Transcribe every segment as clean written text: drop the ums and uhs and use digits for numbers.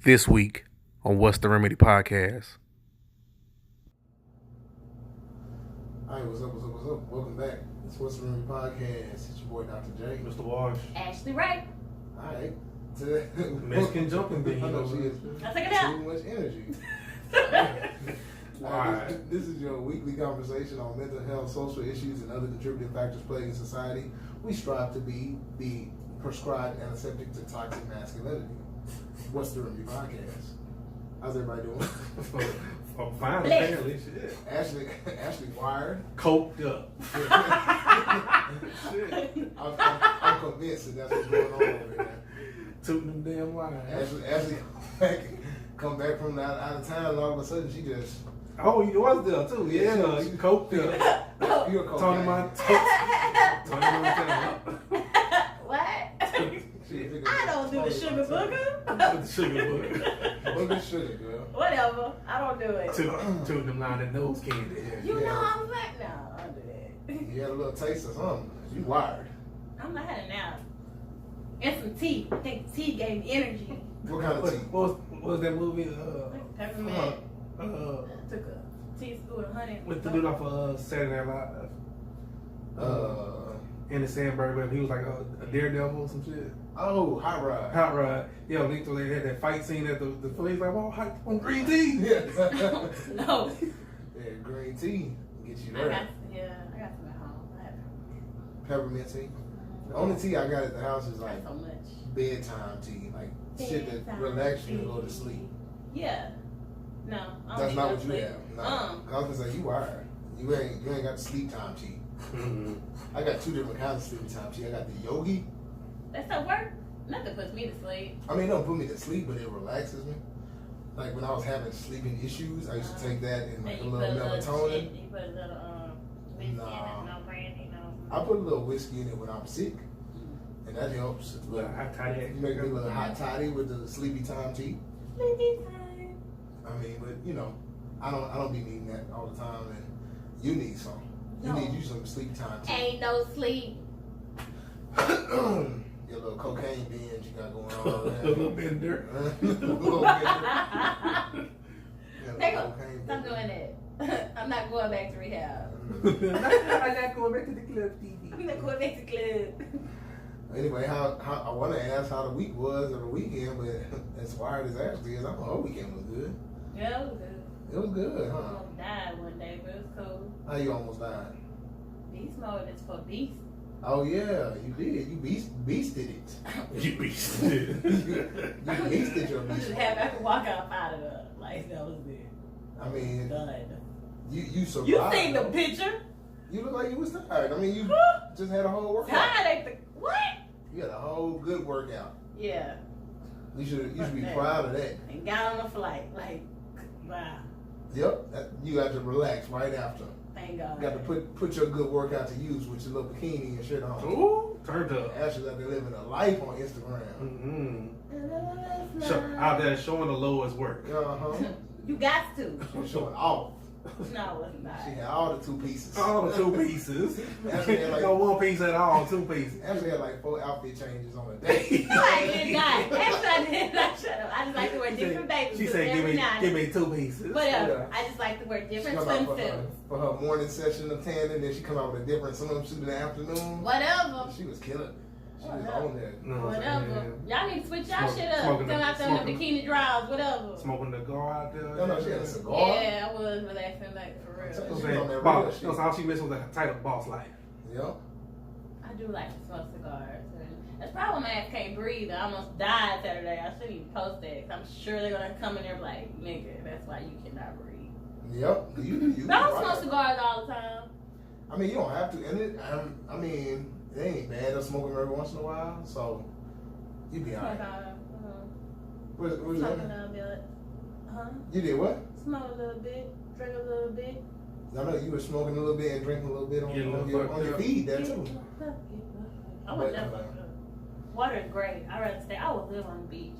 this week on What's the Remedy podcast. Alright, what's up? Welcome back. It's What's the Remedy podcast. It's your boy Dr. J. Mr. Wash. Ashley Ray. Alright. Mexican jumping bean. I know she is I'll take it out. too much energy. Why? This is your weekly conversation on mental health, social issues, and other contributing factors plaguing society. We strive to be the prescribed antiseptic to toxic masculinity. What's the Remedy podcast? How's everybody doing? Fine, apparently. Shit. Ashley wired. Coked up. Shit. I'm convinced that that's what's going on over there. Tooting them damn wires. Ashley come back from out of town, and all of a sudden she just Oh, you was there too. Yeah, you coked up. you're cocaine. Tony Montana. What? I don't do the sugar booger. With the sugar booger. Booger sugar, girl. Whatever. I don't do it. Tooting them line and nose candy. You Yeah. know I'm black now. I don't do that. You had a little taste of something. You wired. I'm not had a nap. And some tea. I think tea gave me energy. What kind of tea? What was that movie? Peppermint. I took a teaspoon of honey. With the dude off of Saturday Night Live. Andy Sandberg, but he was like a daredevil or some shit. Oh, hot rod. Hot Rod. Yeah, they had that fight scene at the police like, well, hot on green tea. Yeah. No. Yeah, green tea get you I there. got some at home. I have Peppermint tea. The only tea I got at the house is not like so much. bedtime tea, like shit that Bedtime relax you tea. and go to sleep. Yeah. No. I don't That's need not no what you sleep. have. No. I was gonna say you wired. You ain't got the sleep time tea. Mm-hmm. I got two different kinds of sleep time tea. I got the yogi. That stuff work. Nothing puts me to sleep. I mean, it don't put me to sleep, but it relaxes me. Like when I was having sleeping issues, I used to take that and like a You little put melatonin. shit, you put a little whiskey Nah. in it, no brandy, no. I put a little whiskey in it when I'm sick, and that helps. Well, I tied it. You make me a little hot toddy with the sleepy time tea. Sleepy time. I mean, but you know, I don't be needing that all the time, and you need some. You No. need you some sleep time tea. Ain't no sleep. Your little cocaine binge you got going on over A there. little bender. Little bender. Yeah, Take little off. cocaine Stop bender. doing that. I'm not going back to rehab. I got going back to the club TV. I'm not going back to club. Anyway, how I want to ask how the week was or the weekend, but as wired as Ashley is, I know her weekend was good. Yeah, it was good. It was good, I huh? almost died one day, but it was cool. How you almost died? Beast mode is for beasts. Oh yeah, you did. You beasted it. You beast. You beasted your I just beast. have I could walk out of it. Like that was it. I mean, Done. you survived. You seen the though. picture? You look like you was tired. I mean, you just had a whole workout. Tired ain't the what? You had a whole good workout. Yeah. You should be proud of that. And got on a flight. Like, wow. Yep, you got to relax right after. Thank God. You got to put your good workout to use with your little bikini and shit on. Ooh, turned up. Ashley's out there living a life on Instagram. Mm-hmm. Out there showing the lowest work. Uh-huh. You got to. She's showing off. No, it's not. She had all the two pieces. All the two pieces. Ashley had like, No one piece at all, two pieces. Ashley had like 4 outfit changes on a day. No, I did not. Actually, I did not. Shut up. I just like to wear different baby She suits said, every night. give me two pieces. Whatever. Yeah. I just like to wear She different come out swimsuits. for her morning session of tanning, then she come out with a different swimsuit in the afternoon. Whatever. She was killing it. She was Whatever. on there. No, Whatever. Y'all need to switch y'all Smoke- shit up. smoking Come the- out there in the smoking- bikini drawers, whatever. Smoking the gar out there. No, she had a cigar. Yeah, I was relaxing like for real. She was on that real Boss, shit. that's all she missed was a title boss life. Yep. I do like to smoke cigars. And that's probably why my ass can't breathe. I almost died Saturday. I shouldn't even post that because I'm sure they're going to come in there like, nigga, that's why you cannot breathe. Yep. You But I don't right. smoke cigars all the time. I mean, you don't have to. And it, I mean, it ain't bad to smoke them every once in a while. So, you be alright. Where's Smoke a that? little bit. Huh? You did what? Smoke a little bit. Drink a little bit. I know you were smoking a little bit and drinking a little bit on, Getting a on, little your, on your fucked up. feed there too. I want that fucked up. Water is great. I'd rather stay. I would live on the beach.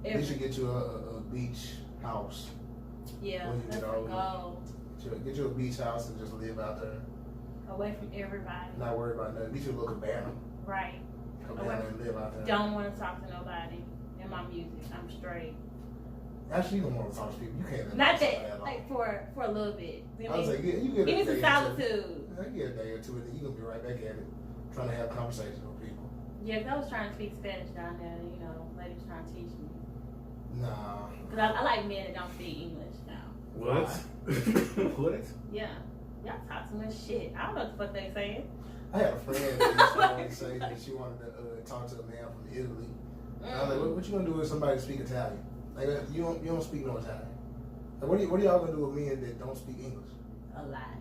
You should get you a beach house. Yeah, when you that's get the older. goal. Get you a beach house and just live out there. Away from everybody. Not worry about nothing. Get you a little cabana. Right. Cabana and live out there. Don't want to talk to nobody. In to my music. I'm straight. Actually, you don't want to talk to people. You can't. Not that, like for a little bit. I was like, yeah, you get give me a some day solitude. I get a day or two, and then you're gonna be right back at it, trying to have conversations with people. Yeah, 'cause I was trying to speak Spanish down there. You know, lady was trying to teach me. Nah. Cause I like men that don't speak English now. What? What? Yeah, y'all talk too much shit. I don't know what the fuck they saying. I had a friend that used to always say that she wanted to talk to a man from Italy. And I was like, what you gonna do with somebody that speak Italian? Like, you don't speak no Italian. Like, what are y'all gonna do with men that don't speak English? A lot.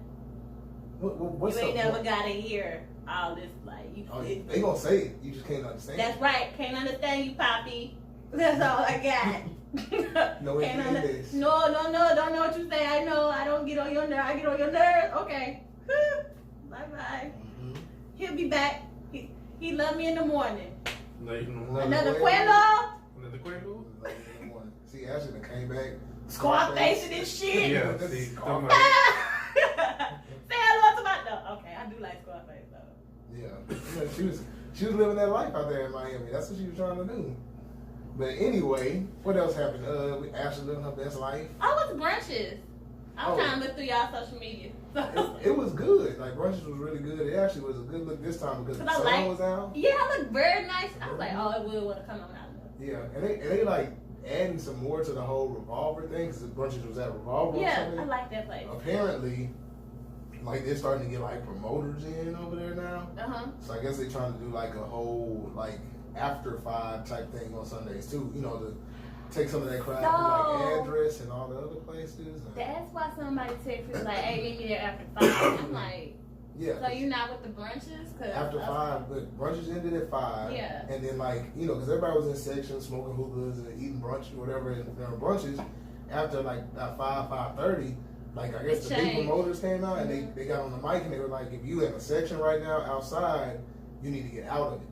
What's You ain't up? never gotta hear all this, like, you. Oh, they gonna say it. You just can't understand. That's right. Can't understand you, Poppy. That's all I got. No English. No. Don't know what you say. I know. I don't get on your nerves. I get on your nerves. Okay. Bye bye. Mm-hmm. He'll be back. He love me in the morning. Another Quaalude. Quaalude? Another Quaalude? See, Ashley done came back. Scarface and this shit. Yeah, see, come on. Say hello to my dog. Okay, I do like Scarface though. Yeah, she was living that life out there in Miami. That's what she was trying to do. But anyway, what else happened? Ashley living her best life. I went to brunches. I'm trying to look through y'all social media. It was good. Like brunches was really good. It actually was a good look this time because the sun was out. Yeah, I looked very nice. I was like, oh, it would want to come on out. Yeah, and they like adding some more to the whole Revolver thing because the brunches was at Revolver. Yeah, or something. I like that place. Apparently, like they're starting to get like promoters in over there now. So I guess they're trying to do like a whole like after 5 type thing on Sundays too. You know, to take some of that crowd to like address and all the other places. That's why somebody texted me like, "Hey, meet me there after 5." I'm like, yeah. So you're not with the brunches? Cause after 5, but brunches ended at 5. Yeah. And then like because everybody was in sections smoking hookahs and eating brunch or whatever, and there were brunches after like 5:30. Like I guess the big promoters came out and they got on the mic and they were like, if you in a section right now outside, you need to get out of it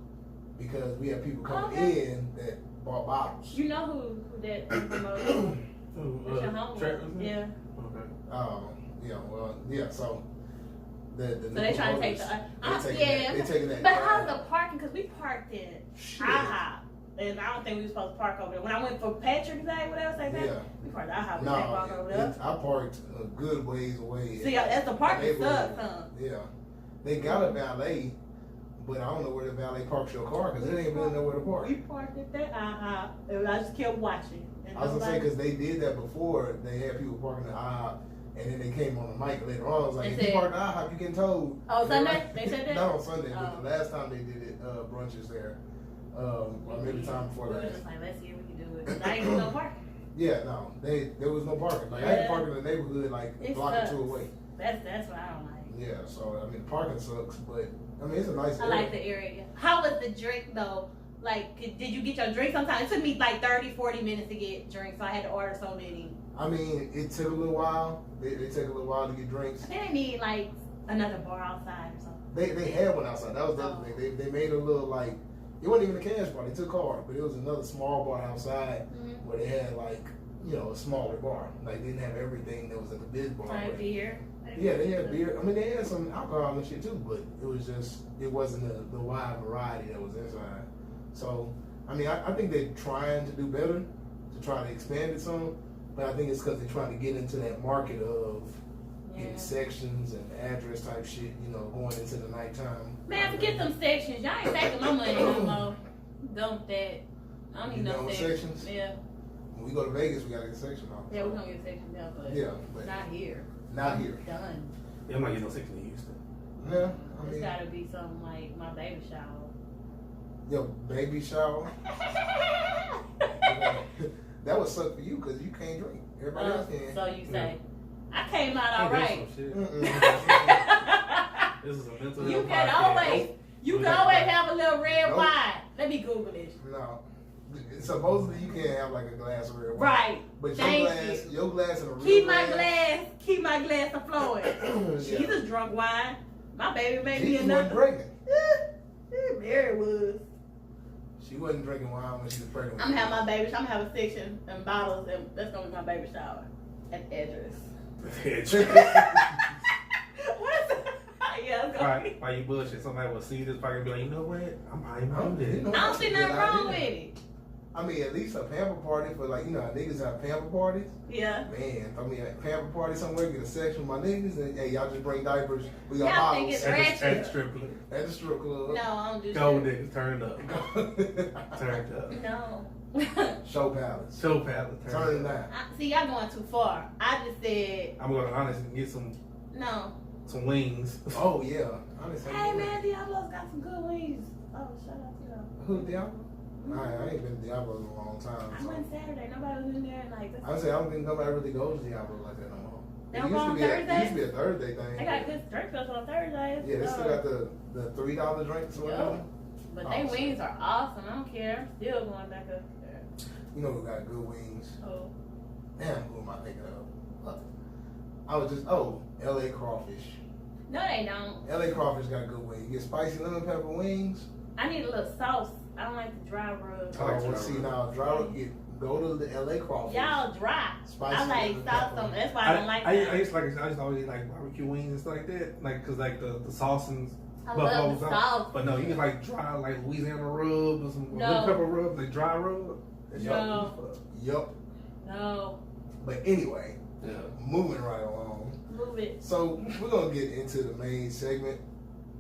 because we have people coming in that bought bottles. You know who that promoter? That's your homie. Yeah. Okay. So the they trying to take they taking that. But how's the parking? Because we parked in IHOP. And I don't think we were supposed to park over there. When I went for Patrick's Day, whatever they said, we parked at IHOP. We can't park over there. I parked a good ways away. See, that's the parking sucks, huh? Yeah. They got a valet, but I don't know where the valet parks your car because it ain't really nowhere to park. We parked at that IHOP, and I just kept watching. I was gonna say because they did that before. They had people parking at IHOP, and then they came on the mic later on. I was like, if you park at IHOP, you getting towed. Oh, Sunday? They said that? Not on Sunday, but the last time they did it, brunches there. Or maybe the time before that. We were just like, let's see if we can do it. I ain't no parking. Yeah, no, there was no parking. Like I had to park in the neighborhood, like a block or 2 away. That's what I don't like. Yeah, so I mean, parking sucks, but I mean, it's a nice. I like the area. How was the drink though? Like, did you get your drink? Sometimes it took me like 30-40 minutes to get drinks, so I had to order so many. I mean, it took a little while. They take a little while to get drinks. I think they need like another bar outside or something. They had one outside. That was the other thing. They made a little like. It wasn't even a cash bar. They took card, but it was another small bar outside where they had like, a smaller bar. Like they didn't have everything that was in the big bar. Like beer. Yeah, they had beer. I mean, they had some alcohol and shit too, but it wasn't the wide variety that was inside. So, I mean, I think they're trying to do better to try to expand it some, but I think it's because they're trying to get into that market of getting sections and address type shit, going into the nighttime. Man, forget them sections. Y'all ain't taking my money no more. Dump that. I don't need no sections. Yeah. When we go to Vegas, we gotta get a section off. Yeah, we're gonna get a section there, but not here. Not here. Done. Yeah, I'm not getting no section in Houston. Yeah, it's gotta be something like my baby shower. Your baby shower? That would suck for you because you can't drink. Everybody else can. So you say. I came out all right. This is a mental health You can always have a little red wine. Let me Google this. No. Supposedly you can't have like a glass of red wine. Right. But your glass and a real Keep my glass afloat. She's a drunk wine. My baby made me She another. wasn't pregnant. Mary was. She wasn't drinking wine when she was pregnant. I'm gonna have my baby. I'm gonna have a section and bottles, and that's gonna be my baby shower at the address. What's that? Yeah. Why you bullshit? Somebody will see this fucking be like, you know what? I'm do this. I don't see nothing wrong with it. I mean, at least a pamper party for like, you know, how niggas have pamper parties. Yeah. Man, I mean, a pamper party somewhere, get a section with my niggas, and hey, y'all just bring diapers. We got Y'all think bottles it's At ratchet. the strip club. at the strip club. No, I don't do Gold shit. niggas turned up. Turned up. No. Show palace. Show palette Turn it turned up. down. See, y'all going too far. I just said I'm gonna honestly get some no. wings. Oh yeah. Honestly, Hey man, Diablo's got some good wings. Oh, shout out to y'all. Who Diablo? I ain't been to Diablo in a long time. I So. went Saturday. Nobody was in there. Like I would say I don't think nobody really goes to Diablo like that no more. They It don't used go to on be it used to Thursdays? be a Thursday thing. they got good drink special on Thursdays. Yeah, they still got the $3 drinks or whatever. But they wings are awesome. I don't care. I'm still going back up there. You know who got good wings? Oh, Damn, who am I thinking of? I was just LA Crawfish. no, they don't. LA Crawfish got good wings. You get spicy lemon pepper wings. I need a little sauce. I don't like the dry rub. I like well, dry see rub. now, go to the LA Crawfish. Y'all dry. Spicy I like lemon sauce pepper. on. That's why I don't like I that. used to always eat like barbecue wings and stuff like that, like because like the sauce and I buffalo love the sauce. sauce. But no, you can like dry like Louisiana rub or some No. lemon pepper rub, like dry rub. That's No. y'all Yup. No, But anyway, Yeah. moving right along. move it. So we're gonna get into the main segment.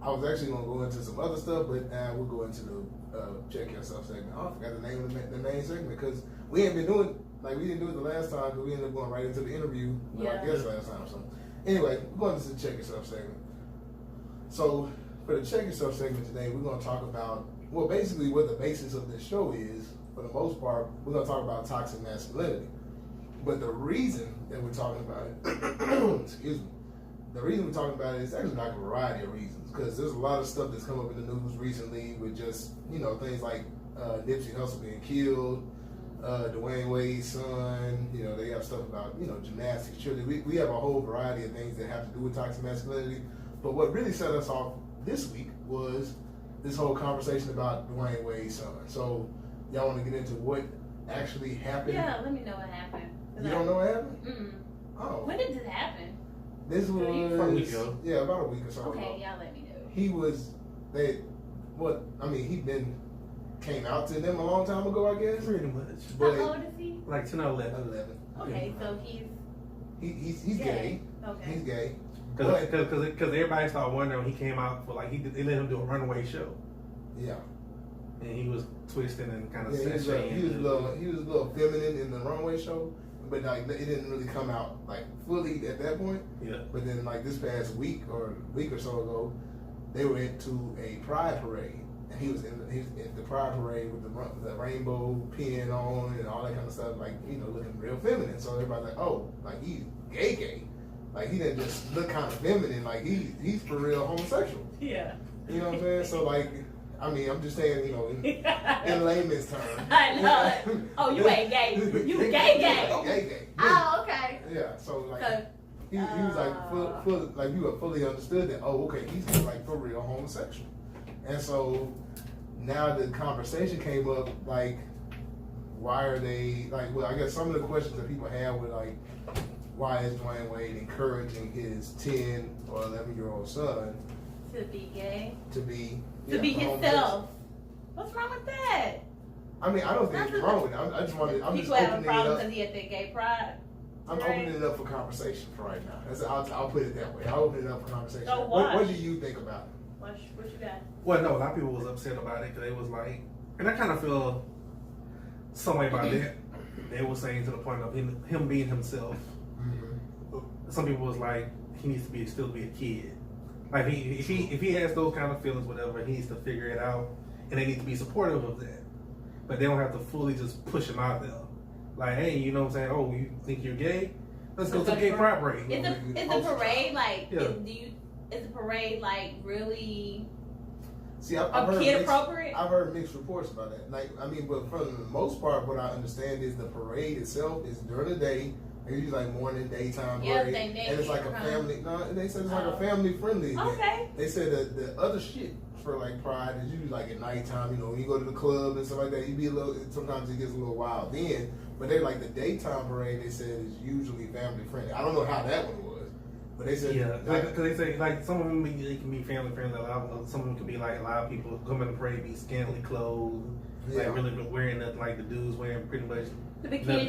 I was actually gonna go into some other stuff, but we'll go into the check yourself segment. Oh, I forgot the name of the main segment because we ain't been doing like we didn't do it the last time because we ended up going right into the interview with our Yeah. guest last time. So anyway, we're going into the check yourself segment. So for the check yourself segment today, we're gonna talk about basically what the basis of this show is. For the most part, we're gonna talk about toxic masculinity. But the reason that we're talking about it, excuse me, the reason we're talking about it is actually like a variety of reasons. Because there's a lot of stuff that's come up in the news recently with just, things like Nipsey Hussle being killed, Dwayne Wade's son, they have stuff about, gymnastics, children. We have a whole variety of things that have to do with toxic masculinity. But what really set us off this week was this whole conversation about Dwayne Wade's son. So y'all want to get into what actually happened? Yeah, let me know what happened. You don't know what happened? Mm-mm. Oh. When did this happen? This was From a week ago. Yeah, about a week or so Okay, ago. y'all let me know. He was he came out to them a long time ago, I guess. Pretty much. How But old is he? Like 10 or 11. 11. Okay, so He's gay. Okay. He's gay. Because everybody started wondering when he came out for they let him do a runaway show. Yeah. And he was twisting and kind of Yeah, he was sashaying. a little feminine in the runway show, but like it didn't really come out like fully at that point. Yeah. But then like this past week or so ago, they went to a pride parade, and he was in the pride parade with the rainbow pin on and all that kind of stuff, like looking real feminine. So everybody's like, oh, like he's gay, like he didn't just look kind of feminine, like he's for real homosexual. Yeah. You know what I'm saying? So like, I mean, I'm just saying, in layman's terms. I know. Oh, you ain't gay. You gay. Gay. Oh, okay. Yeah. So like, So, he was like full, like we were fully understood that. Oh, okay, he's like for real homosexual. And so now the conversation came up like, why are they like? Well, I guess some of the questions that people have were like, why is Dwayne Wade encouraging his 10 or 11-year-old son to be gay. to be himself. homosexual? What's wrong with that? I mean, I don't think anything wrong with it. I'm just People have a opening it problem up. because he at the gay pride. I'm opening it up for conversation for right now. I'll put it that way. I'll open it up for conversation. So What do you think about it? What you got? Well, no, a lot of people was upset about it because they was like, and I kind of feel some way about that. They were saying to the point of him being himself. Some people was like, he needs to still be a kid. Like if he has those kind of feelings, whatever, he needs to figure it out, and they need to be supportive of that. But they don't have to fully just push him out there. Like, hey, you know what I'm saying? Oh, you think you're gay? Let's go to the gay pride parade. Is the parade like? Yeah. Is the parade like really See, I've heard kid appropriate? I've heard mixed reports about that. Like, I mean, but for the most part, what I understand is the parade itself is during the day. It's usually like morning, daytime Yeah, parade, they and it's like a family. No, they said it's like a family-friendly event. Okay. They said that the other shit for like pride is usually like at nighttime. When you go to the club and stuff like that, you be a little. Sometimes it gets a little wild then. But they like the daytime parade. They said is usually family-friendly. I don't know how that one was, but they said because they say like some of them they can be family friendly. Some of them can be like a lot of people come in the parade be scantily clothed. like really wearing nothing like the dudes wearing pretty much The bikini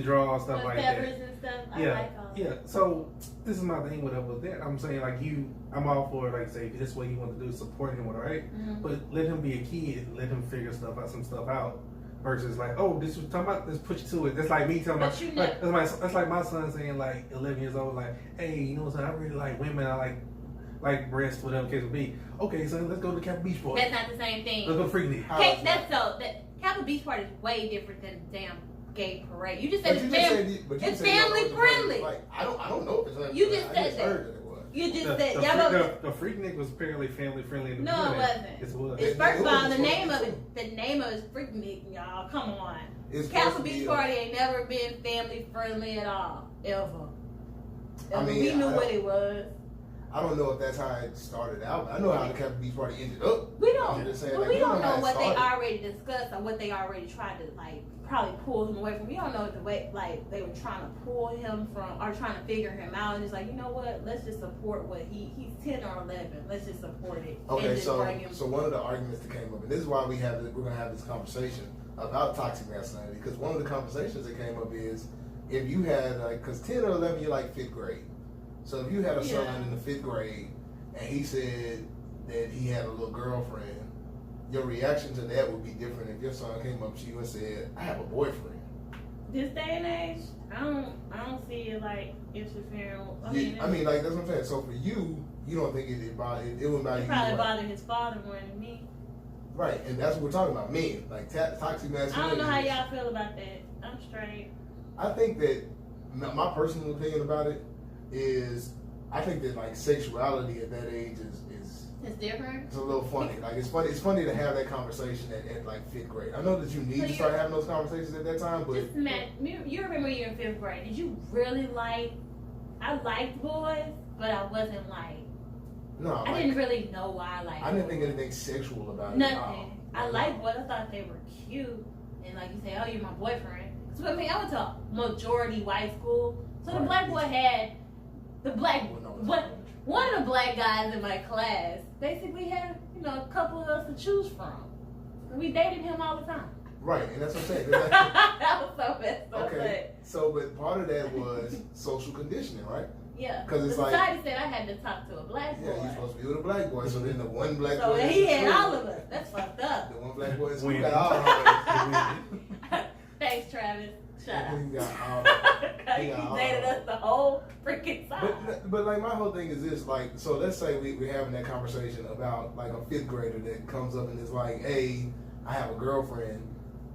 draws, stuff with like feathers that. and stuff. I Yeah, like all yeah. So this is my thing with that. I'm saying like I'm all for like say this is what you want to do, support him with, right? Mm-hmm. But let him be a kid, let him figure some stuff out. Versus like, oh, this was talking about, let's put you to it. That's like me telling that's like my son saying like 11 years old, like, hey, you know what I'm saying? I really like women. I like breasts, whatever the case would be. Okay, son, let's go to the Capitol Beach Party. That's not the same thing. Let's go freak Capitol Beach Party is way different than the damn gay parade. You just said it's family friendly. Like I don't know if it's like you just said that. You just said the Freaknik was apparently family friendly. In the no, beginning. it was. It's first of all, the name of it is Freaknik, y'all. Come on. Capitol Beach Party ain't never been family friendly at all, ever. I mean, we knew what it was. I don't know if that's how it started out. I know how the Capitol Beach Party ended up. We don't. We don't know what they already discussed or what they already tried to probably pull him away from. We don't know the way they were trying to pull him from or trying to figure him out. And it's like, you know what? Let's just support what he's 10 or 11. Let's just support it. Okay, so one of the arguments that came up, and this is why we're gonna have this conversation about toxic masculinity, because one of the conversations that came up is if you had because 10 or 11 you're like 5th grade. So if you had a son in the 5th grade and he said that he had a little girlfriend, your reaction to that would be different if your son came up to you and said, "I have a boyfriend." This day and age, I don't see it like interfering. I mean, like that's what I'm saying. So for you, you don't think it wouldn't bother you. It probably bothered his father more than me. Right, and that's what we're talking about. Men, like toxic masculinity. I don't know how y'all feel about that. I'm straight. I think that my personal opinion about it is I think that like sexuality at that age is it's different. It's a little funny. Like it's funny to have that conversation at like 5th grade. I know that you need to start having those conversations at that time, but you remember you were in 5th grade. Did you really like? I liked boys, but I wasn't like. No, I didn't really know why I liked. I didn't think anything sexual about it. Nothing. I liked boys. I thought they were cute, and like you say, oh, you're my boyfriend. So I mean, I went to a majority white school, so the black boy had. One of the black guys in my class basically had, a couple of us to choose from. We dated him all the time. Right, and that's what I'm saying. That was so messed up. Okay, but part of that was social conditioning, right? Yeah. Because it's like society said I had to talk to a black boy. Yeah, you're supposed to be with a black boy. So then the one black boy. So he had all of us. That's fucked up. The one black boy in school got all of us. Thanks, Travis. Shut up. He dated us the whole freaking time. But like my whole thing is this, like, so let's say we're having that conversation about like a 5th grader that comes up and is like, hey, I have a girlfriend.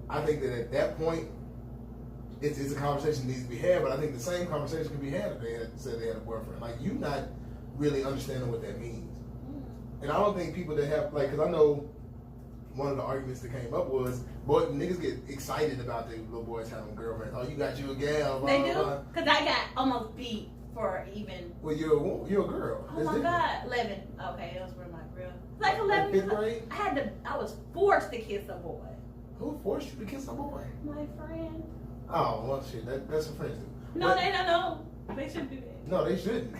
I think that at that point, it's a conversation that needs to be had, but I think the same conversation can be had if they had said they had a boyfriend. Like, you not really understanding what that means. And I don't think people that have, like, because I know one of the arguments that came up was, boy, niggas get excited about the little boys having girlfriends. Oh, you got you a gal. Blah, they do? Blah. Because I got almost beat for even. Well, you're a girl. Oh my God, 11. Okay, those were my real. Like 11. Like 5th grade? I was forced to kiss a boy. Who forced you to kiss a boy? My friend. Oh, well, shit, that's what friends do. No, they don't know. They shouldn't do that. No, they shouldn't.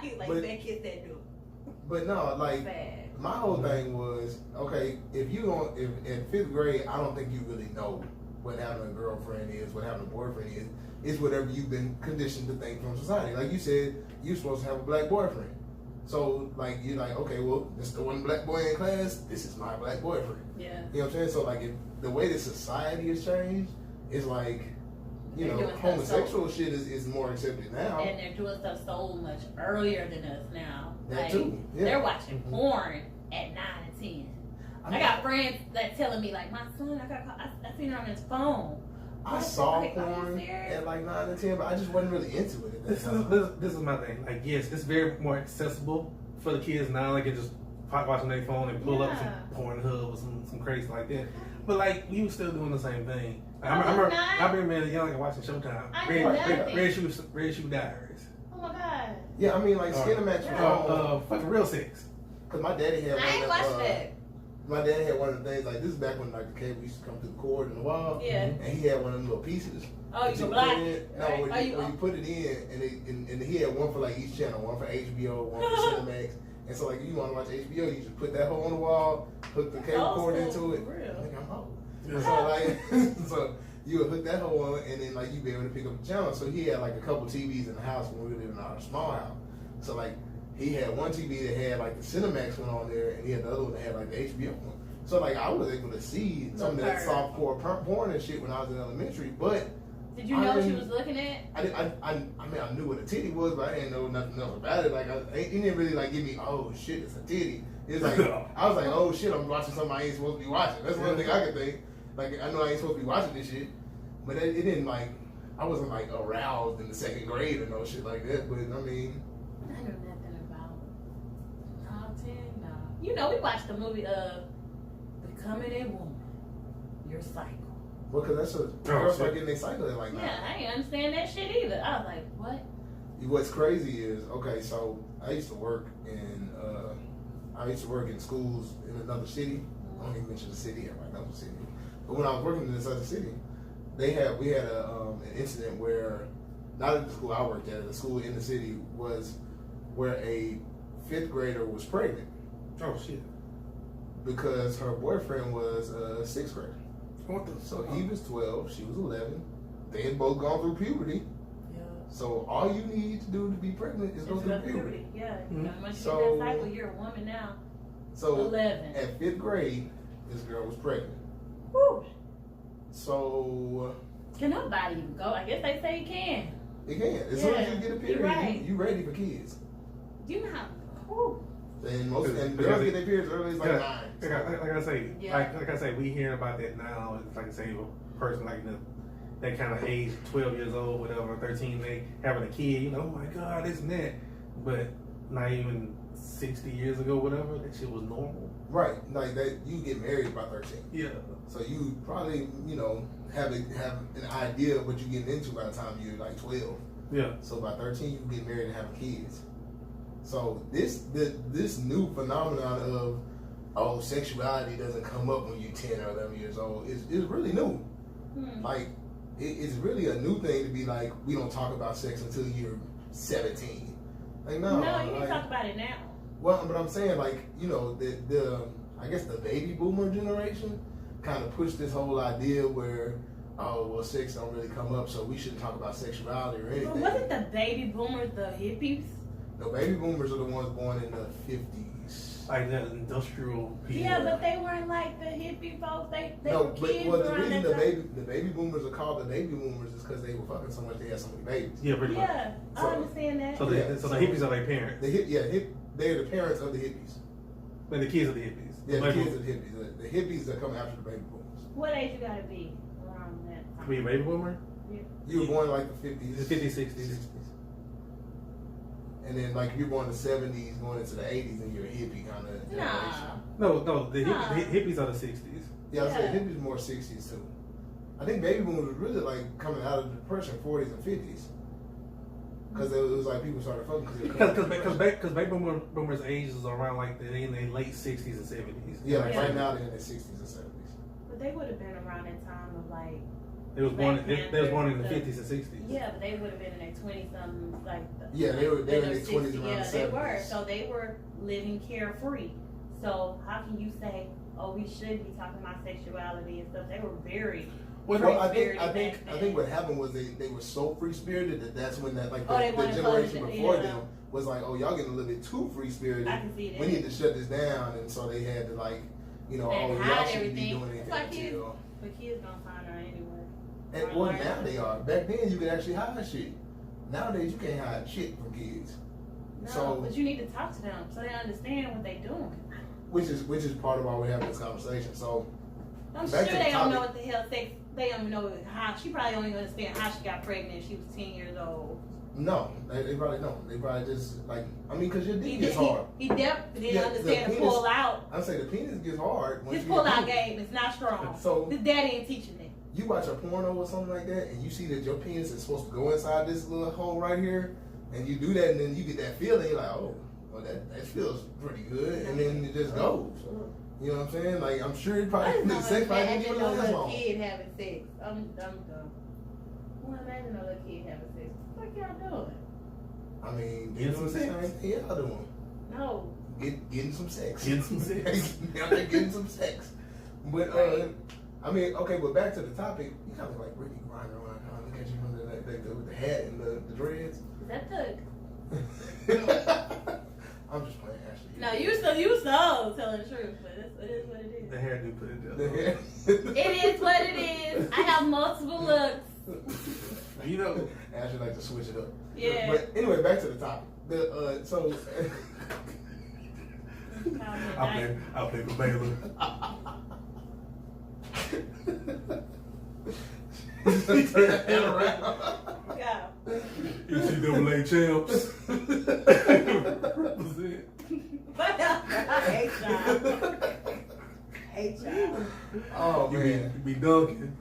He's like, man, kiss that dude. But no, like, bad. My whole thing was, okay, if in 5th grade, I don't think you really know what having a girlfriend is, what having a boyfriend is. It's whatever you've been conditioned to think from society. Like you said, you're supposed to have a black boyfriend. So, like, you're like, okay, well, this is the one black boy in class, this is my black boyfriend. Yeah. You know what I'm saying? So, like, if the way that society has changed, it's like, homosexual shit is more accepted now. And they're doing stuff so much earlier than us now. That too. Yeah. They're watching porn at 9 and 10. I got friends that telling me, like, my son, I seen her on his phone. I saw porn at like 9 and 10, but I just wasn't really into it. This is my thing. Like, yes, it's very more accessible for the kids now. Like, they just watching their phone and pull up some Pornhub or some crazy like that. But like, we were still doing the same thing. I remember young and watching Showtime. Red Shoe Diaries. Oh my God. Yeah, I mean, like Skinamax was fucking Real Sex. Cause my daddy had. I ain't watched that. My dad had one of the things like this is back when like the cable used to come through the cord in the wall. Yeah. And he had one of them little pieces. Oh, you can block it. No, when you put it in, and he had one for like each channel, one for HBO, one for Cinemax. And so like you want to watch HBO, you just put that hole on the wall, hook the cable cord into it. Real. Like, I'm So like, so you would hook that whole on, and then like you be able to pick up the channel. So he had like a couple TVs in the house when we lived in our small house. So like he had one TV that had like the Cinemax one on there, and he had the other one that had like the HBO one. So like I was able to see some of that softcore porn and shit when I was in elementary. But did you know what she was looking at? I mean I knew what a titty was, but I didn't know nothing else about it. Like it didn't really like give me, oh shit, it's a titty. It's like I was like, oh shit, I'm watching something I ain't supposed to be watching. That's one thing I could think. Like I know I ain't supposed to be watching this shit, but it didn't like I wasn't like aroused in the second grade or no shit like that. But I mean, I know nothing about all 10. No, you know we watched the movie Becoming a Woman. Your cycle. because that's what girls start getting their cycle at like 9. Yeah, I didn't understand that shit either. I was like, what? What's crazy is, okay, so I used to work in schools in another city. I don't even mention the city, everybody knows the city. But when I was working in this other city, we had an incident where, not at the school I worked at the school in the city, was where a 5th grader was pregnant. Oh shit! Because her boyfriend was a 6th grader. What the? So he was 12, she was 11. They had both gone through puberty. So all you need to do to be pregnant is go through puberty. Yeah. Mm-hmm. Once you get that cycle, you're a woman now. So 11. at 5th grade, this girl was pregnant. Woo. So Can nobody even go? I guess they say you can. you can. As soon as you get a period, right. you ready for kids. You know how? Woo. And girls get their periods early. It's like 9. Like I say, like I say, we hearing about that now. It's like I say, a person like that kind of age, 12 years old, whatever, 13, they having a kid. You know, oh my God, this and that. But not even 60 years ago, whatever, that shit was normal. Right, like that. You get married by 13. Yeah. So you probably have an idea of what you're getting into by the time you're like 12. Yeah. So by 13, you can get married and have kids. So this new phenomenon of sexuality doesn't come up when you're 10 or 11 years old is really new. Like it's really a new thing to be like, we don't talk about sex until you're 17. Like no, you can talk about it now. Well, but I'm saying like the I guess the baby boomer generation kind of pushed this whole idea where, oh, well, sex don't really come up, so we shouldn't talk about sexuality or anything. But wasn't the baby boomers the hippies? No, baby boomers are the ones born in the 50s. Like the industrial people. Yeah, but they weren't like the hippie folks. They were kids the around reason that time. the baby boomers are called the baby boomers is because they were fucking so much they had so many babies. Yeah, pretty much. Yeah, I understand that. So the hippies are their parents. They're the parents of the hippies. And the kids are the hippies. Yeah, the kids of the hippies. The hippies that come after the baby boomers. What age you gotta be around that time? To be a baby boomer? Yeah. You were born in like the 50s. The 50s, 60s. And then like if you're born in the 70s, going into the 80s, and you're a hippie kind of generation. No, the hippies are the 60s. Yeah, I said hippies more 60s too. I think baby boomers was really like coming out of the depression 40s and 50s. Because it was like people started fucking because baby boomers' age is around like in their late 60s and 70s. Yeah, like right now they're in their 60s and 70s. But they would have been around that time of like. They was born in the 50s and 60s. Yeah, but they would have been in their 20-somethings, like. They were in their 20s around the 70s. Yeah, they were. So they were living carefree. So how can you say, oh, we should be talking about sexuality and stuff? They were very. Well, I think what happened was they were so free spirited that's when that like the generation before them was like, oh, y'all getting a little bit too free spirited. I can see that. We need to shut this down, and so they had to like, y'all shouldn't be doing anything until. But kids don't find her anywhere. And well, now they are. Back then you could actually hide shit. Nowadays you can't hide shit from kids. No, but you need to talk to them so they understand what they're doing. Which is part of why we're having this conversation. So I'm sure they don't know what the hell sex. They don't even know how. She probably don't even understand how she got pregnant if she was 10 years old. No, they probably don't. They probably just like, because your dick gets hard. He definitely didn't understand to pull out. I'm saying the penis gets hard. His pull out game is not strong. So his daddy ain't teaching it. You watch a porno or something like that, and you see that your penis is supposed to go inside this little hole right here, and you do that, and then you get that feeling. You're like, oh, well, that feels pretty good, and then it just goes. You know what I'm saying? Like, I'm sure it probably the sex probably didn't even last long. Kid having sex. I'm dumb. Well, imagine a little kid having sex. What y'all doing? I mean, getting some sex. Yeah, y'all doing. No. Getting some sex. Getting some sex. Getting some sex. But I mean, okay, but back to the topic. You kind of look like Brittany Griner when I kind of look at you from with the hat and the dreads. Is that the? I'm just playing, Ashley. No, you so telling the truth, but it is what it is. The hair do put it The down. hair. It is what it is. I have multiple looks. You know, Ashley like to switch it up. Yeah. But anyway, back to the topic. So. I play for Baylor. Turn that head around. Yeah. NCAA champs. Represent. But I hate y'all. Oh You man. be dunking.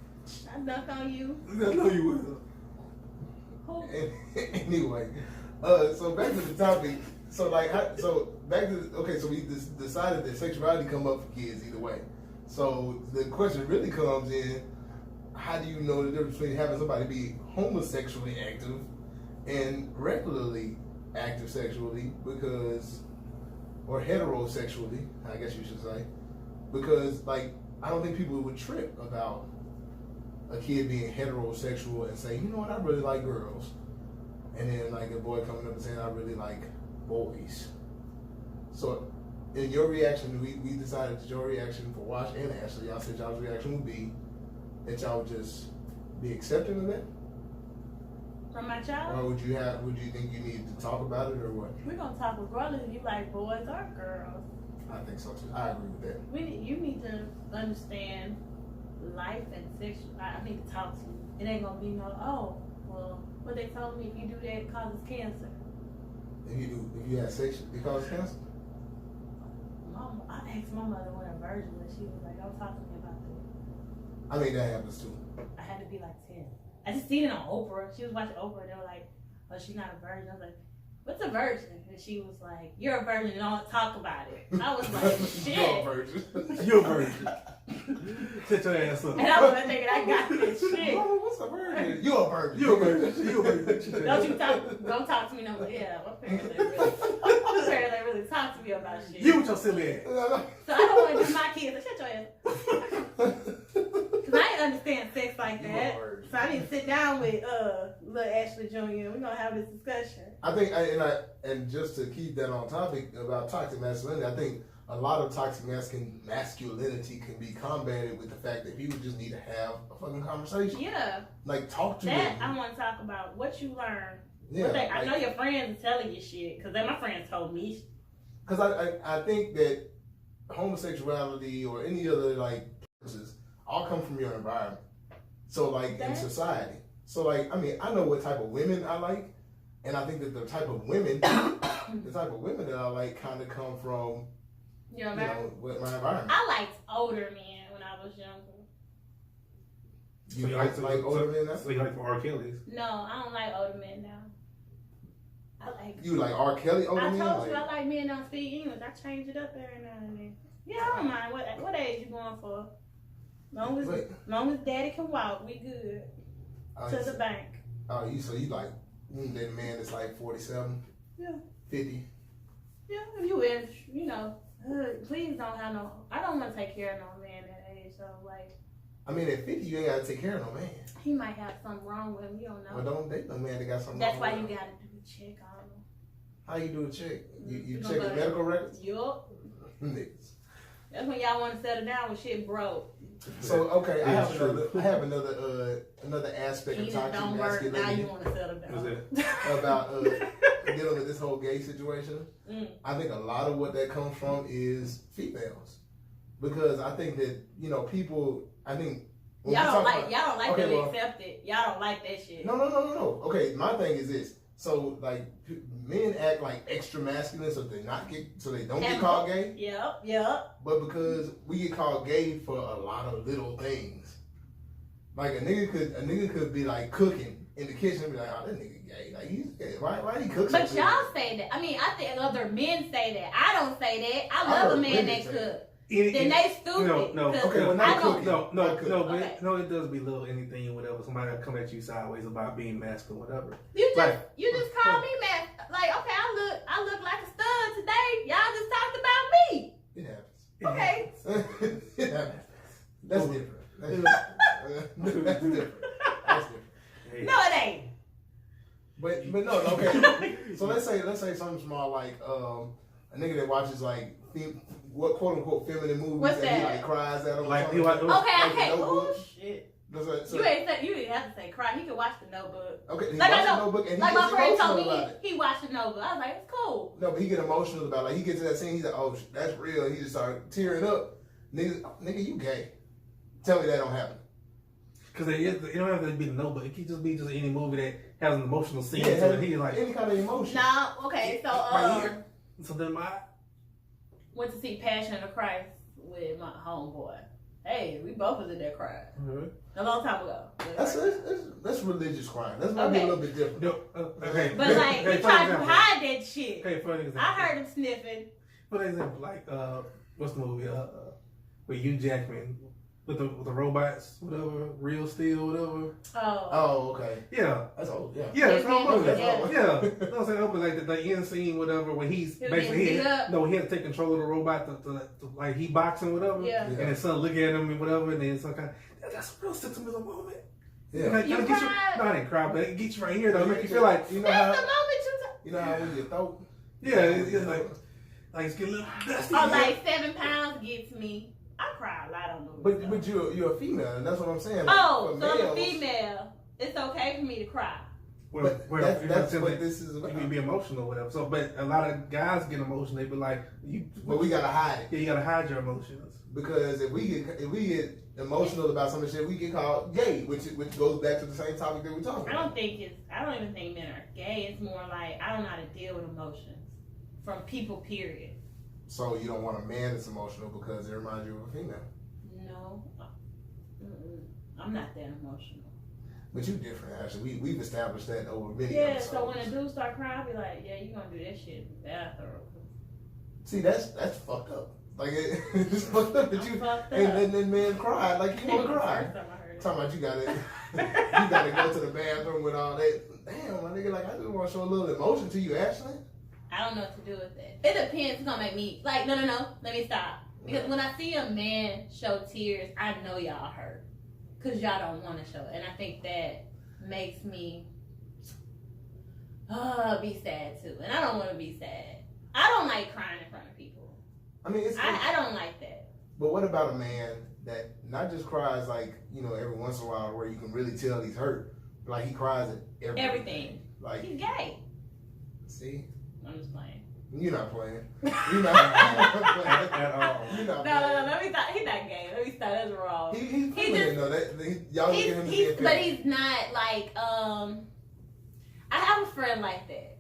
I dunk on you. I know you will. Who? Anyway, so back to the topic. So we decided that sexuality come up for kids either way. So the question really comes in: how do you know the difference between having somebody be homosexually active and regularly active sexually, or heterosexually, I guess you should say, because I don't think people would trip about a kid being heterosexual and say, you know what, I really like girls, and then a boy coming up and saying, I really like boys. So in your reaction, we decided that your reaction for Wash and Ashley, y'all said y'all's reaction would be that y'all would just be accepting of that? From my child? Or would you think you need to talk about it, or what? We're gonna talk regardless if you like boys or girls. I think so too. I agree with that. You need to understand life and sexual. I need to talk to you. It ain't gonna be what they told me, if you do that, it causes cancer. If you have sex, it causes cancer. I asked my mother when a virgin was. She was like, don't talk to me about that. I mean, that happens too. I had to be like 10. I just seen it on Oprah. She was watching Oprah and they were like, oh, she's not a virgin. I was like, what's a virgin? And she was like, you're a virgin and don't talk about it. I was like, shit. You're a virgin. You're a virgin. Shut your ass up. And I was thinking, I got this shit. Oh, what's a virgin? You're a virgin. You're a virgin. You're a virgin. Don't talk to me no more. Yeah, my parents ain't really talk to me about shit. You with your silly ass. So I don't want to do my kids. Shut your ass. Cause I didn't understand sex like that. So I need to sit down with little Ashley Jr. We're gonna have this discussion. I think, and just to keep that on topic about toxic masculinity, I think a lot of toxic masculinity can be combated with the fact that people just need to have a fucking conversation. Yeah. Talk to that them. I want to talk about what you learned. Yeah. I know your friends are telling you shit, because my friends told me. Because I think that homosexuality or any other practices all come from your environment. So in society. So I know what type of women I like, and I think that the type of women that I like kind of come from Your environment? With my environment. I liked older men when I was younger. You like older men now? So you like for R. Kelly's? No, I don't like older men now. You like R. Kelly older men? I told you I like men don't speak English. I change it up every now and then. Yeah, I don't mind. What age you going for? Long as daddy can walk, we good. To the bank. Oh, you like that man that's 47? Yeah. 50? Yeah, if you please don't have no. I don't want to take care of no man that age. So at 50 you ain't gotta take care of no man. He might have something wrong with him. You don't know. Well, don't date no man that got something That's wrong why with you him. gotta do a check on him. How you do a check? You gonna check the medical records? Yup. Niggas. That's when y'all want to settle down when shit broke. So okay, I have another aspect of Penis toxic don't work. Now masculinity you want to settle down. about dealing with this whole gay situation. I think a lot of what that comes from is females, because I think that people. I think y'all don't like them accept it. Y'all don't like that shit. No. Okay, my thing is this. So men act like extra masculine so they don't get called gay. Yep. But because we get called gay for a lot of little things. A nigga could be cooking in the kitchen and be like, oh, that nigga gay. He's gay. Why he cooks? But y'all say that. I think other men say that. I don't say that. I love a man that cook. Then they stupid. No. Okay, well, not cooking. No, it does belittle anything, whatever. Somebody come at you sideways about being masculine, whatever. You just call me masculine. Okay, I look like a stud today. Y'all just talked about me. It happens. Okay. It happens. That's different. That's different. That's different. Hey. No, it ain't. But no, okay. So let's say something small like a nigga that watches like what quote unquote feminine movies What's that he that? like cries at them. Like, or something. Okay. The Notebook. Oh shit. So, You didn't have to say cry. He could watch The Notebook. okay, he Like watches I the know, Notebook and he like my gets friend told emotional about me, it. he watched The Notebook. I was like, it's cool. No, but he get emotional about it. Like he gets to that scene, he's like, oh, that's real. And he just started tearing up. Nigga, you gay. Tell me that don't happen. Because it don't have to be The Notebook. It could just be just any movie that has an emotional scene. Yeah, So that he like. any kind of emotion. No, okay, so Right here. So then went to see Passion of the Christ with my homeboy. Hey, we both was in there crying. A long time ago. That's religious crime. That's might be a little bit different. No, okay. But like, Okay, he for tried to example. hide that shit. Okay, for example. I heard him sniffing. For example, like what's the movie? With Hugh Jackman with the robots, whatever, Real Steel, whatever. Oh. Okay. Yeah. That's old. Yeah. Yeah, that's what I'm movie. Yeah. Yeah. You know what I'm saying? But like the end scene, whatever, when he's He was basically getting beat up. he had to take control of the robot to like he boxing, whatever. Yeah. And his son look at him and whatever, and then some kind of, that's a real sentimental moment. Yeah. It You kinda gets cried? no, I didn't cry, but it gets you right here though. It make you feel like you know That's how the moment you know how when your throat. yeah, it's like it's getting a little dusty. Oh, like 7 pounds gets me. I cry a lot on movies. But you're a female, and that's what I'm saying. Oh, For so I'm a males, female. It's okay for me to cry. But that's what this is You about. can be emotional, or whatever. So, but a lot of guys get emotional. They be like, "You." But we gotta hide it Yeah, you gotta hide your emotions. because if we get emotional about some shit, we get called gay, which goes back to the same topic that we're talking I about. don't even think men are gay. It's more like I don't know how to deal with emotions from people, period. So you don't want a man that's emotional because it reminds you of a female. No. I'm not that emotional. But you different, actually. We've established that over many Yeah, episodes. so when a dude start crying, I'll be like, yeah, you gonna do that shit in the bathroom. See, that's fucked up. Like it's fucked up that I'm you fucked up. and then man cried like you want to cry. First time I heard it. Talking about you gotta go to the bathroom with all that. Damn, my nigga, like I just want to show a little emotion to you, Ashley. I don't know what to do with that. It depends. It's gonna make me like no. Let me stop. Because when I see a man show tears, I know y'all hurt. Cause y'all don't want to show it, and I think that makes me be sad too. And I don't want to be sad. I don't like crying in front of people. I mean, I don't like that. But what about a man that not just cries like every once in a while where you can really tell he's hurt, but like he cries at Everything. Like He's gay. see, I'm just playing. you're not playing. You're not playing At all. You're not No. playing. Let me stop. He's not gay. Let me stop. That's wrong. He's He feminine though. Y'all look at him as being But feminine. he's not like I have a friend like that.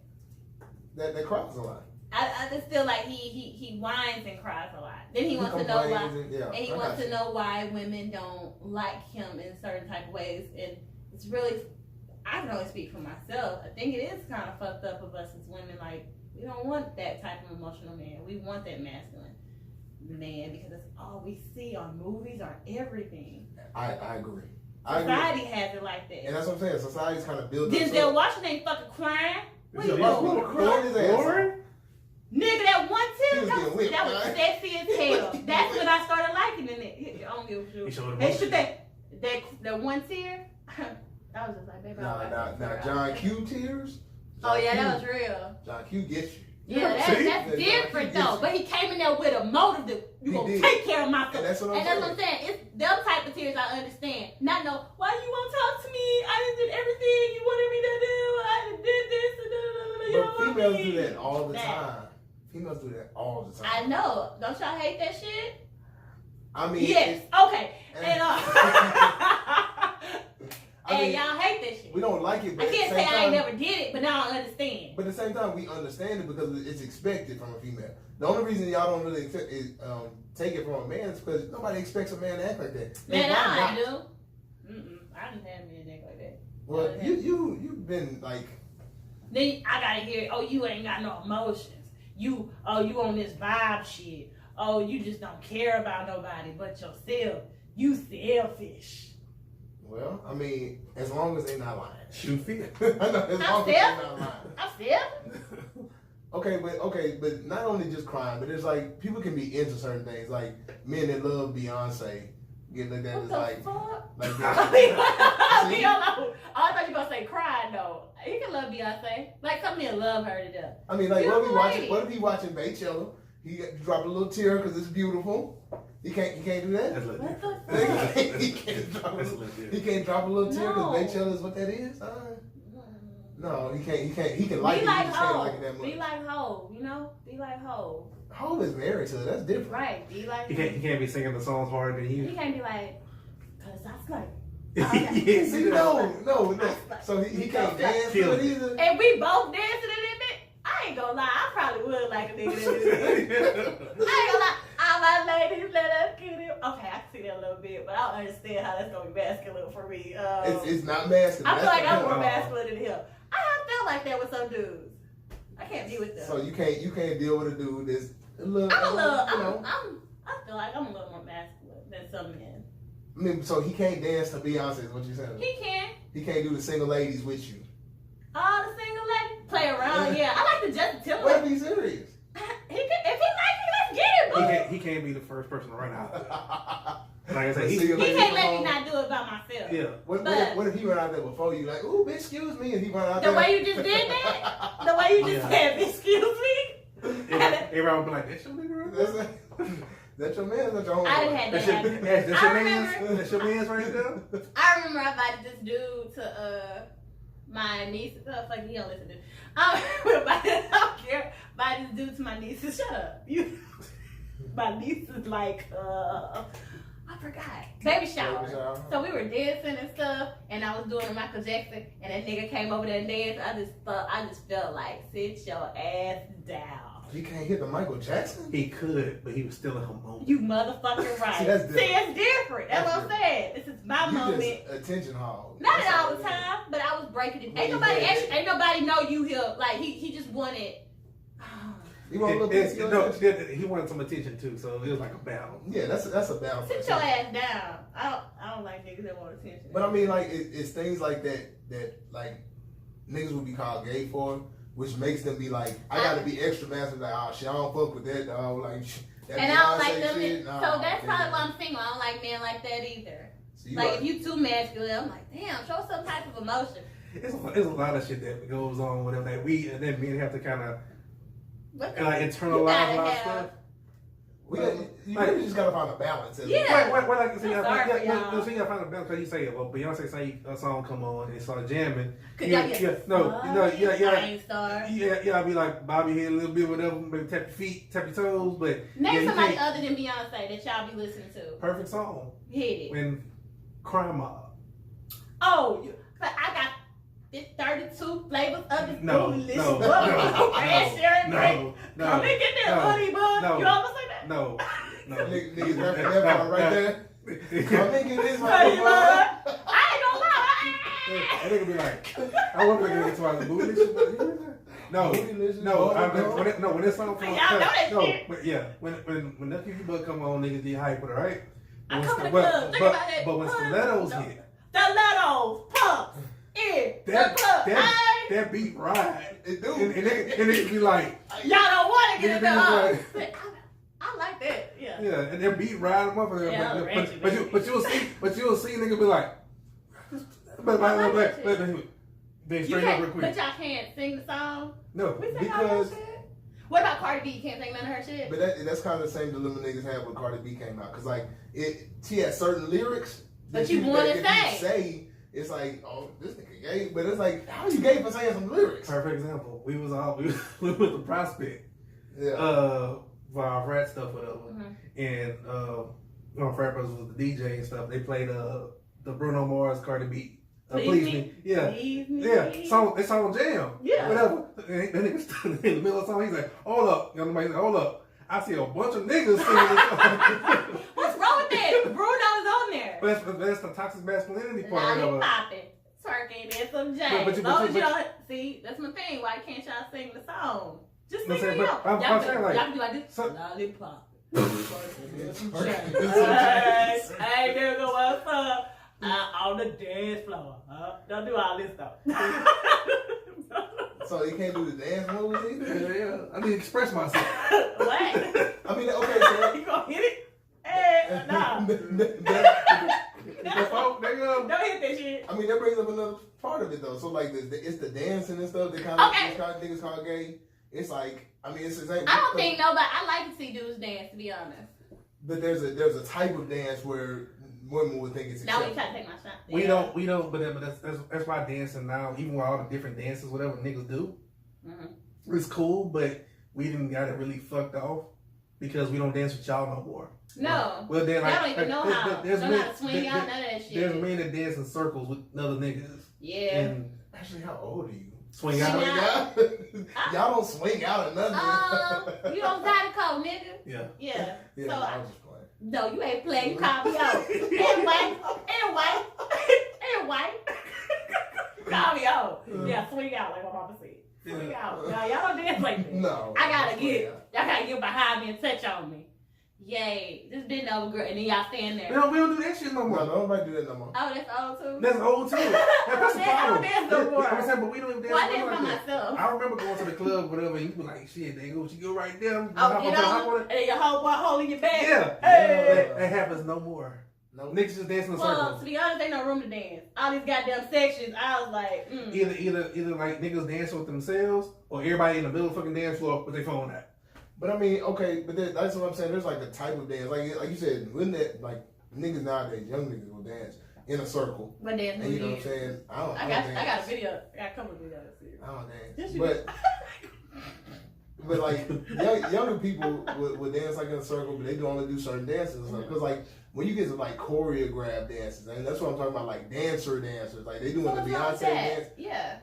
That cries a lot. I just feel like he whines and cries a lot. Then he wants to know why, and he wants to know why women don't like him in certain type of ways. And it's really, I can only speak for myself. I think it is kind of fucked up of us as women. Like we don't want that type of emotional man. We want that masculine man because that's all we see on movies or everything. I agree. Society has it like that. And that's what I'm saying. Society's kind of built up. Denzel Washington ain't fucking crying. What Is you it doing? Lord his ass off. Lauren? Nigga, that one He tip, was that getting was whipped, right? sexy as hell. That's when I started liking it. I don't give a He shit. showed They emotion. should that one tear. I was just like, baby. Now, John Q tears. Oh John yeah, Q- that was real. John Q gets you. Yeah, See? that's different Yeah, though. But he came in there with a motive that you He gonna did. take care of my And that's what I'm And that's what saying. I'm saying. It's them type of tears I understand. Not no, why you won't talk to me? I just did everything you wanted me to do. I just did this and you But don't want females me. do that all the That. time. Females do that all the time. I know. Don't y'all hate that shit? I mean, Yes. Okay. And I mean, y'all hate that shit. we don't like it, but I can't at the say same I ain't time- never did it, but now I understand. But at the same time, we understand it because it's expected from a female. The only reason y'all don't really take it from a man is because nobody expects a man to act like that. Man, And why I not? do. I didn't have me a dick like that. Well, you've been like, Then I gotta hear, oh, you ain't got no emotions. You on this vibe shit. Oh, you just don't care about nobody but yourself. You selfish. well, I mean, as long as they're not lying. Shoot fear. I know, as long as they're not lying. I'm selfish. Okay, but not only just crime, but it's like people can be into certain things. Like men that love Beyonce get looked at What as the like fuck? that. We don't know. I thought you were gonna say crying though. You can love Beyonce. Like some men love her to death. I mean, like Beautiful lady. what if he watching Baychella? He drop a little tear because it's beautiful. He can't do that. That's legit. What the fuck? he can't drop That's a, legit. he can't drop a little tear No. because Baychella is what that is. No, he can't. He can like Be it. like He just can't Ho. like it that much. Be like Ho. You know. Be like Ho. Ho is married to her. That's different. Right. Be like. He can't be singing the songs harder than He you. can't be like. Cause I like. Yeah, See, no. So he can't dance to it either. And we both dancing in it. I ain't gonna lie. I probably would like a nigga that did it. I ain't gonna lie. All my ladies, let us get it. Okay, I can see that a little bit, but I don't understand how that's gonna be masculine for me. It's not masculine. I feel like I'm more no. masculine than him. I have felt like that with some dudes. I can't be with them. So you can't deal with a dude that's a little. I'm a little. you know. I feel like I'm a little more masculine than some men. I mean, so he can't dance to Beyonce. Is what you're saying? He can. He can't do the single ladies with you. All the single ladies play around. Yeah, I like the Justin What Timberlake. if he's serious? If he like it, let's get it, boo. He can't be the first person to run out. Like I said, The he single He ladies can't come let me on. not do it by myself. yeah. What if he run out there before you? Like, ooh, bitch, excuse me. And he run out The there. way you just did that, the way you just Yeah. said, excuse me. Everybody would be like, that's your nigga right there? That's your man. That's your homeboy. I done had That's that your, happen. that's your I man's? remember- That's your man's right there? I remember I invited this dude to my niece. Oh, fuck, he don't listen to this. I don't care. Invited this dude to my niece's. Shut up. My niece is like, I forgot. Baby shower. Baby shower. So we were dancing and stuff, and I was doing Michael Jackson, and that nigga came over there and danced. I just felt like, sit your ass down. You can't hit the Michael Jackson. He could, but he was still in her moment. You motherfucking right. See, that's different. it's different. That's what I'm saying. This is my You moment. just attention hog. Not That's at all it the is. time, but I was breaking it. Well, Ain't you nobody did. ain't nobody know you here. Like he just wanted. You want a little piece of your attention? He wanted some attention too, so it was like a battle. Yeah, that's a battle. for Sit your attention. ass down. I don't like niggas that want attention. But I mean, like, it's things like that like niggas would be called gay for, which makes them be like, I gotta be extra massive. Like, oh shit, I don't fuck with that dog. Like, that and I don't Beyonce like them. shit, nah, So that's okay. probably why I'm single. I don't like men like that either. So you Like are- if you too masculine, I'm like, damn, show some type of emotion. It's a lot of shit that goes on with them that we and then men have to kind of What the- like You internalize gotta a lot of have- stuff. you really just gotta find a balance. Yeah. Like, so I'm sorry for y'all. you gotta find a balance because you say, well, Beyonce say a song come on and start jamming. Could Yeah, y'all get yeah, Shining Star? Yeah, I'll be like Bobby here a little bit, whatever, maybe tap your feet, tap your toes, but Name yeah, you somebody can't- other than Beyonce that y'all be listening to. perfect song Hit it. when Crime Mob. Oh, but I got 32 flavors of the No, food list. no, Red Sharon Grape. no, Come and get that no, honey bun. no. You almost say that? no. Niggas rapping that part right there. Come and get this Honey honey bun. bun. I ain't gonna lie. And they could be like, I want to get to our booty shit. No, Bootylicious, no, bubble when this song comes Y'all know that no, shit. but yeah, when Nephew Bug come on, niggas get hype with it, right? I When come to the but, club. Think but, about it. but when stilettos hit, Stilettos, pumps, the club. that beat ride, It do. and it be like, Y'all don't want to get in the Niggas house. I like that. Yeah. yeah, and that beat ride, motherfucker. Yeah, ratchet, but you'll see nigga be like, but they You straight up real can't, quick. but y'all can't sing the song. No, We sing Because- all that shit. What about Cardi B? You can't sing none of her shit. But that's kind of the same dilemma niggas have when Cardi B came out. Cause like she had certain lyrics But that you wanna that you say, it's like, oh, this nigga gay. But it's like, how you gay for saying some lyrics? perfect example. We was with the prospect. Yeah. For our frat stuff, whatever. Mhm. And our frat brothers was the DJ and stuff. They played the Bruno Mars Cardi B. Please me. Yeah. Please me. Yeah. It's on jam. Yeah. Whatever. And that nigga stood in the middle of the song. He's like, hold up. You know, somebody said, hold up. I see a bunch of niggas singing this song. What's wrong with that? Bruno's on there. But that's the toxic masculinity part. Now of he it. popping, twerking, and some jazz. But you- As long but as you- you don't see, that's my thing. Why can't y'all sing the song? Just No, sing say, it but out. I'm Y'all saying, like, can do like this. so- Lollipop. Hey, Hey, nigga, what's up? On the dance floor. Don't do all this stuff. So you can't do the dance moves either. Yeah. I need to express myself. What? I mean, okay, so You gonna hit it? Hey. No. The folk, nigga. Don't hit that shit. I mean, that brings up another part of it though. So like, it's the dancing and stuff that kind of Okay. niggas call gay. It's like, I mean, it's the same. I don't think nobody. I like to see dudes dance, to be honest. But there's a type of dance where women would think it's Now acceptable. we try to take my shot. We don't, but that's why dancing now, even with all the different dances, whatever niggas do, it's cool, but we didn't got it really fucked off because we don't dance with y'all no more. No. Well, then, Y'all don't even know how. there's Don't know how to swing men- out, none of that shit. There's men that dance in circles with other niggas. Yeah. And Actually, how old are you? swing out. Y'all don't swing out or nothing. You don't die to code, nigga. Yeah. Yeah. Yeah, So I was just playing. no, you ain't playing. You call me out. And white. Call me out. Yeah, swing out like my mama said. Swing out. No, y'all don't dance like that. No. Y'all gotta get behind me and touch on me. Yay. Just bend over, girl, and then y'all stand there. We don't do that shit no more. No, nobody do that no more. Oh, that's old too? That's old too. That's the I problem. don't dance no more. I'm saying, but we don't even dance Well, I no dance more by like that. myself. I remember going to the club, whatever, and you be like, shit, they go, she go right there. Oh, get on, and your whole boy holding your back. Yeah. Hey. That happens no more. No. Niggas just dancing in Well, circles. to be honest, ain't no room to dance. All these goddamn sections, I was like, Either like niggas dancing with themselves or everybody in the middle of the fucking dance floor with their phone out. But I mean, okay, but that's what I'm saying. There's like a type of dance, like you said, wouldn't that like niggas nowadays, young niggas will dance in a circle, But dance and you know what I'm music. saying? I don't I dance. got a video. I got a couple of videos here. I don't dance. Yes, you But like younger people would dance like in a circle, but they do only do certain dances. Because like when you get to like choreographed dances, and that's what I'm talking about, like dancers, like they doing So the what's wrong with Beyonce that? dance. Yeah.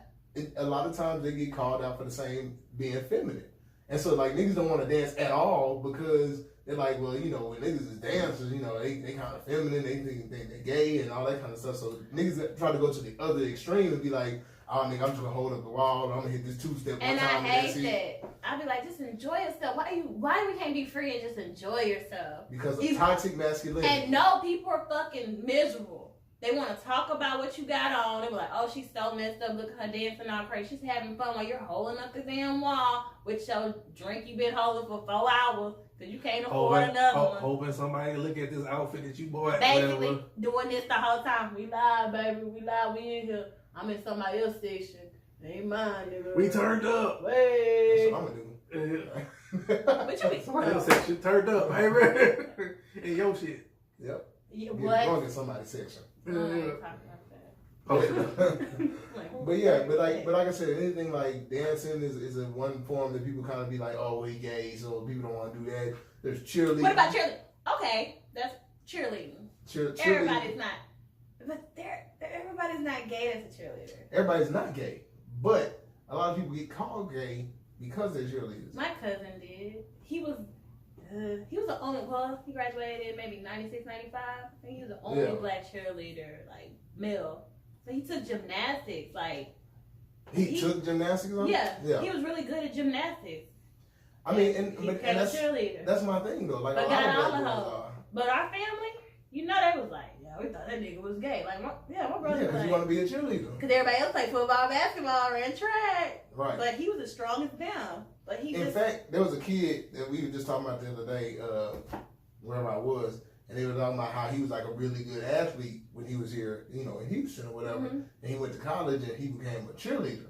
A lot of times they get called out for the same being feminine. And so, like, niggas don't want to dance at all because they're like, well, you know, when niggas is dancers, you know, they kind of feminine, they think they're gay and all that kind of stuff. So niggas try to go to the other extreme and be like, oh, nigga, I'm just going to hold up the wall and I'm going to hit this two-step one And I time. hate that. I be like, just enjoy yourself. Why we can't be free and just enjoy yourself? Because of toxic masculinity. And no, people are fucking miserable. They want to talk about what you got on. They be like, oh, she's so messed up. Look at her dancing all crazy. She's having fun while you're holding up the damn wall with your drink you've been holding for 4 hours because you can't afford another one. Hoping somebody look at this outfit that you bought. Basically, whatever. doing this the whole time. We live, baby. We live. We in here. I'm in somebody else's section. Ain't mine, nigga. We turned up. Way. That's what I'm going to do. But you be Somebody else section turned up, baby. And your shit. Yep. Yeah, Get what? drunk in somebody's section. I ain't talking about that. But yeah, but like I said, anything like dancing is a one form that people kind of be like, oh, we gay, so people don't want to do that. There's cheerleading. What about cheerleading? Okay, that's cheerleading. Cheerleading. Everybody's not, but everybody's not gay as a cheerleader. Everybody's not gay, but a lot of people get called gay because they're cheerleaders. My cousin did. He was the only, well, he graduated maybe 96, 95. I think he was the only black cheerleader, like, male. So he took gymnastics, like. He took gymnastics on? Yeah. He was really good at gymnastics. I mean, He became a cheerleader. that's my thing, though. Like, But a lot got of all black the girls hoes. are. But our family, you know, they was like, yeah, we thought that nigga was gay. Like, my brother Yeah, was because like, you want to be a cheerleader. because everybody else played football, basketball, ran track. Right. But he was the strongest down. But he In just. fact, there was a kid that we were just talking about the other day, wherever I was, and they were talking about how he was like a really good athlete when he was here, you know, in Houston or whatever. Mm-hmm. And he went to college and he became a cheerleader.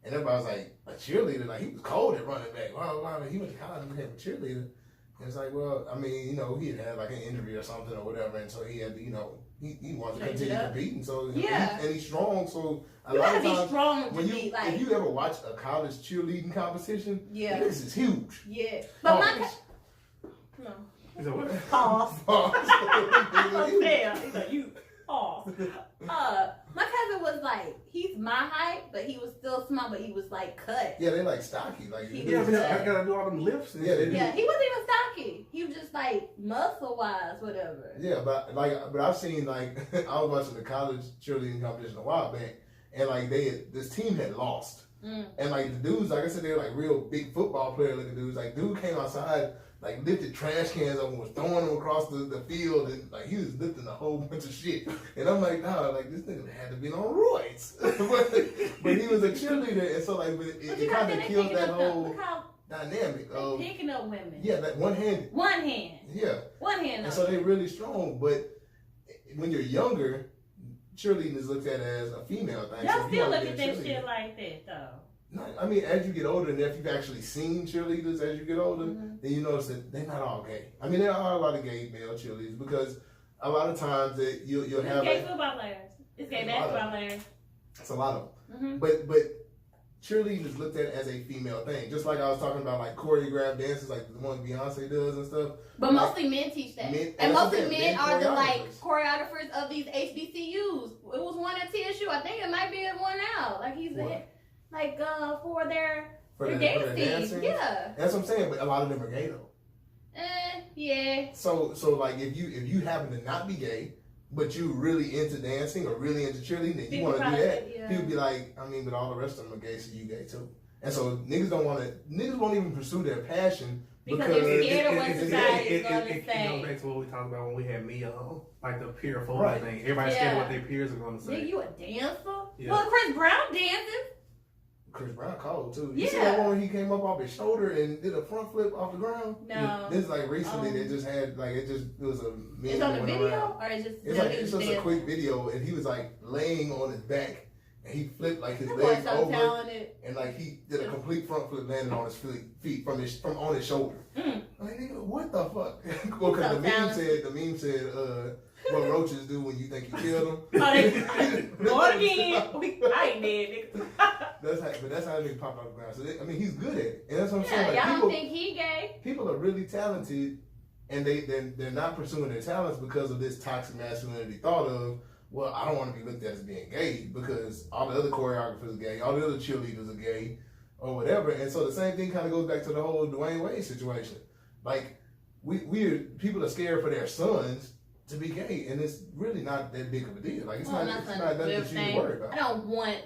And everybody was like, a cheerleader? Like, he was cold at running back. Wow, he went to college and became a cheerleader. And it's like, well, I mean, you know, he had like an injury or something or whatever, and so he had to, you know, he wanted to Change it continue up. competing. So Yeah. and he's strong. So a You lot gotta of be times, strong to when you be like. if you ever watch a college cheerleading competition, Yeah. this is huge. Yeah. But Oh. no. Is that what? Pause. Huge. Damn. He's like, you. Pause. My cousin was like, he's my height, but he was still small, but he was like cut. Yeah, they like stocky. Like Yeah, I gotta do all them lifts. And Yeah, they shit. do. Yeah, he wasn't even stocky. He was just like muscle wise, whatever. Yeah, but I've seen like I was watching the college cheerleading competition a while back, and like this team had lost, and like the dudes, like I said, they're like real big football player looking dudes. Like dude came outside, like lifted trash cans up and was throwing them across the field, and like he was lifting a whole bunch of shit. And I'm like, nah, like this nigga had to be on roids, but he was a cheerleader, and so like it kind of kills that whole. Look how dynamic of picking up women. Yeah, that one hand. One hand. Yeah. One hand. And so they're really strong, but when you're younger, cheerleading is looked at as a female thing. Y'all so still look at that shit like that though. No, I mean, as you get older, and if you've actually seen cheerleaders as you get older, Mm-hmm. then you notice that they're not all gay. I mean, there are a lot of gay male cheerleaders because a lot of times that you'll have gay football players. It's gay basketball players. It's a lot of them. Mm-hmm. But cheerleading is looked at as a female thing. Just like I was talking about, like choreographed dances, like the ones Beyonce does and stuff. But like, mostly men teach that. Men, and mostly men men are the like choreographers. choreographers of these HBCUs. It was one at TSU. I think it might be one now. Like he's for their dance teams. Yeah. That's what I'm saying. But a lot of them are gay though. Yeah. So like if you happen to not be gay, but you really into dancing or really into cheerleading, and you want to do that, people be like, I mean, but all the rest of them are gay, so you gay too. And so niggas won't even pursue their passion because they're scared of what society is going to say. It goes back to what we talked about when we had Mia on, like the peer photo thing. Everybody's scared of what their peers are going to say. Nigga, you a dancer? Yeah. Well, Chris Brown dancing. Chris Brown cold too. You see that one where he came up off his shoulder and did a front flip off the ground? No. This is like recently they just had it was a meme. It's on the video or it's just a quick video and he was like laying on his back and he flipped like his legs over and like he did a complete front flip landing on his feet from on his shoulder. Mm. Like nigga, what the fuck? Well, because the meme said what roaches do when you think you killed them. Go again. I ain't dead, nigga. That's how they pop out the ground. So I mean, he's good at it, and that's what I'm saying. Like, y'all don't think he gay? People are really talented, and they're not pursuing their talents because of this toxic masculinity thought of, well, I don't want to be looked at as being gay because all the other choreographers are gay, all the other cheerleaders are gay, or whatever. And so the same thing kind of goes back to the whole Dwayne Wade situation. Like people are scared for their sons to be gay, and it's really not that big of a deal. Like it's not that you need to worry about. I don't want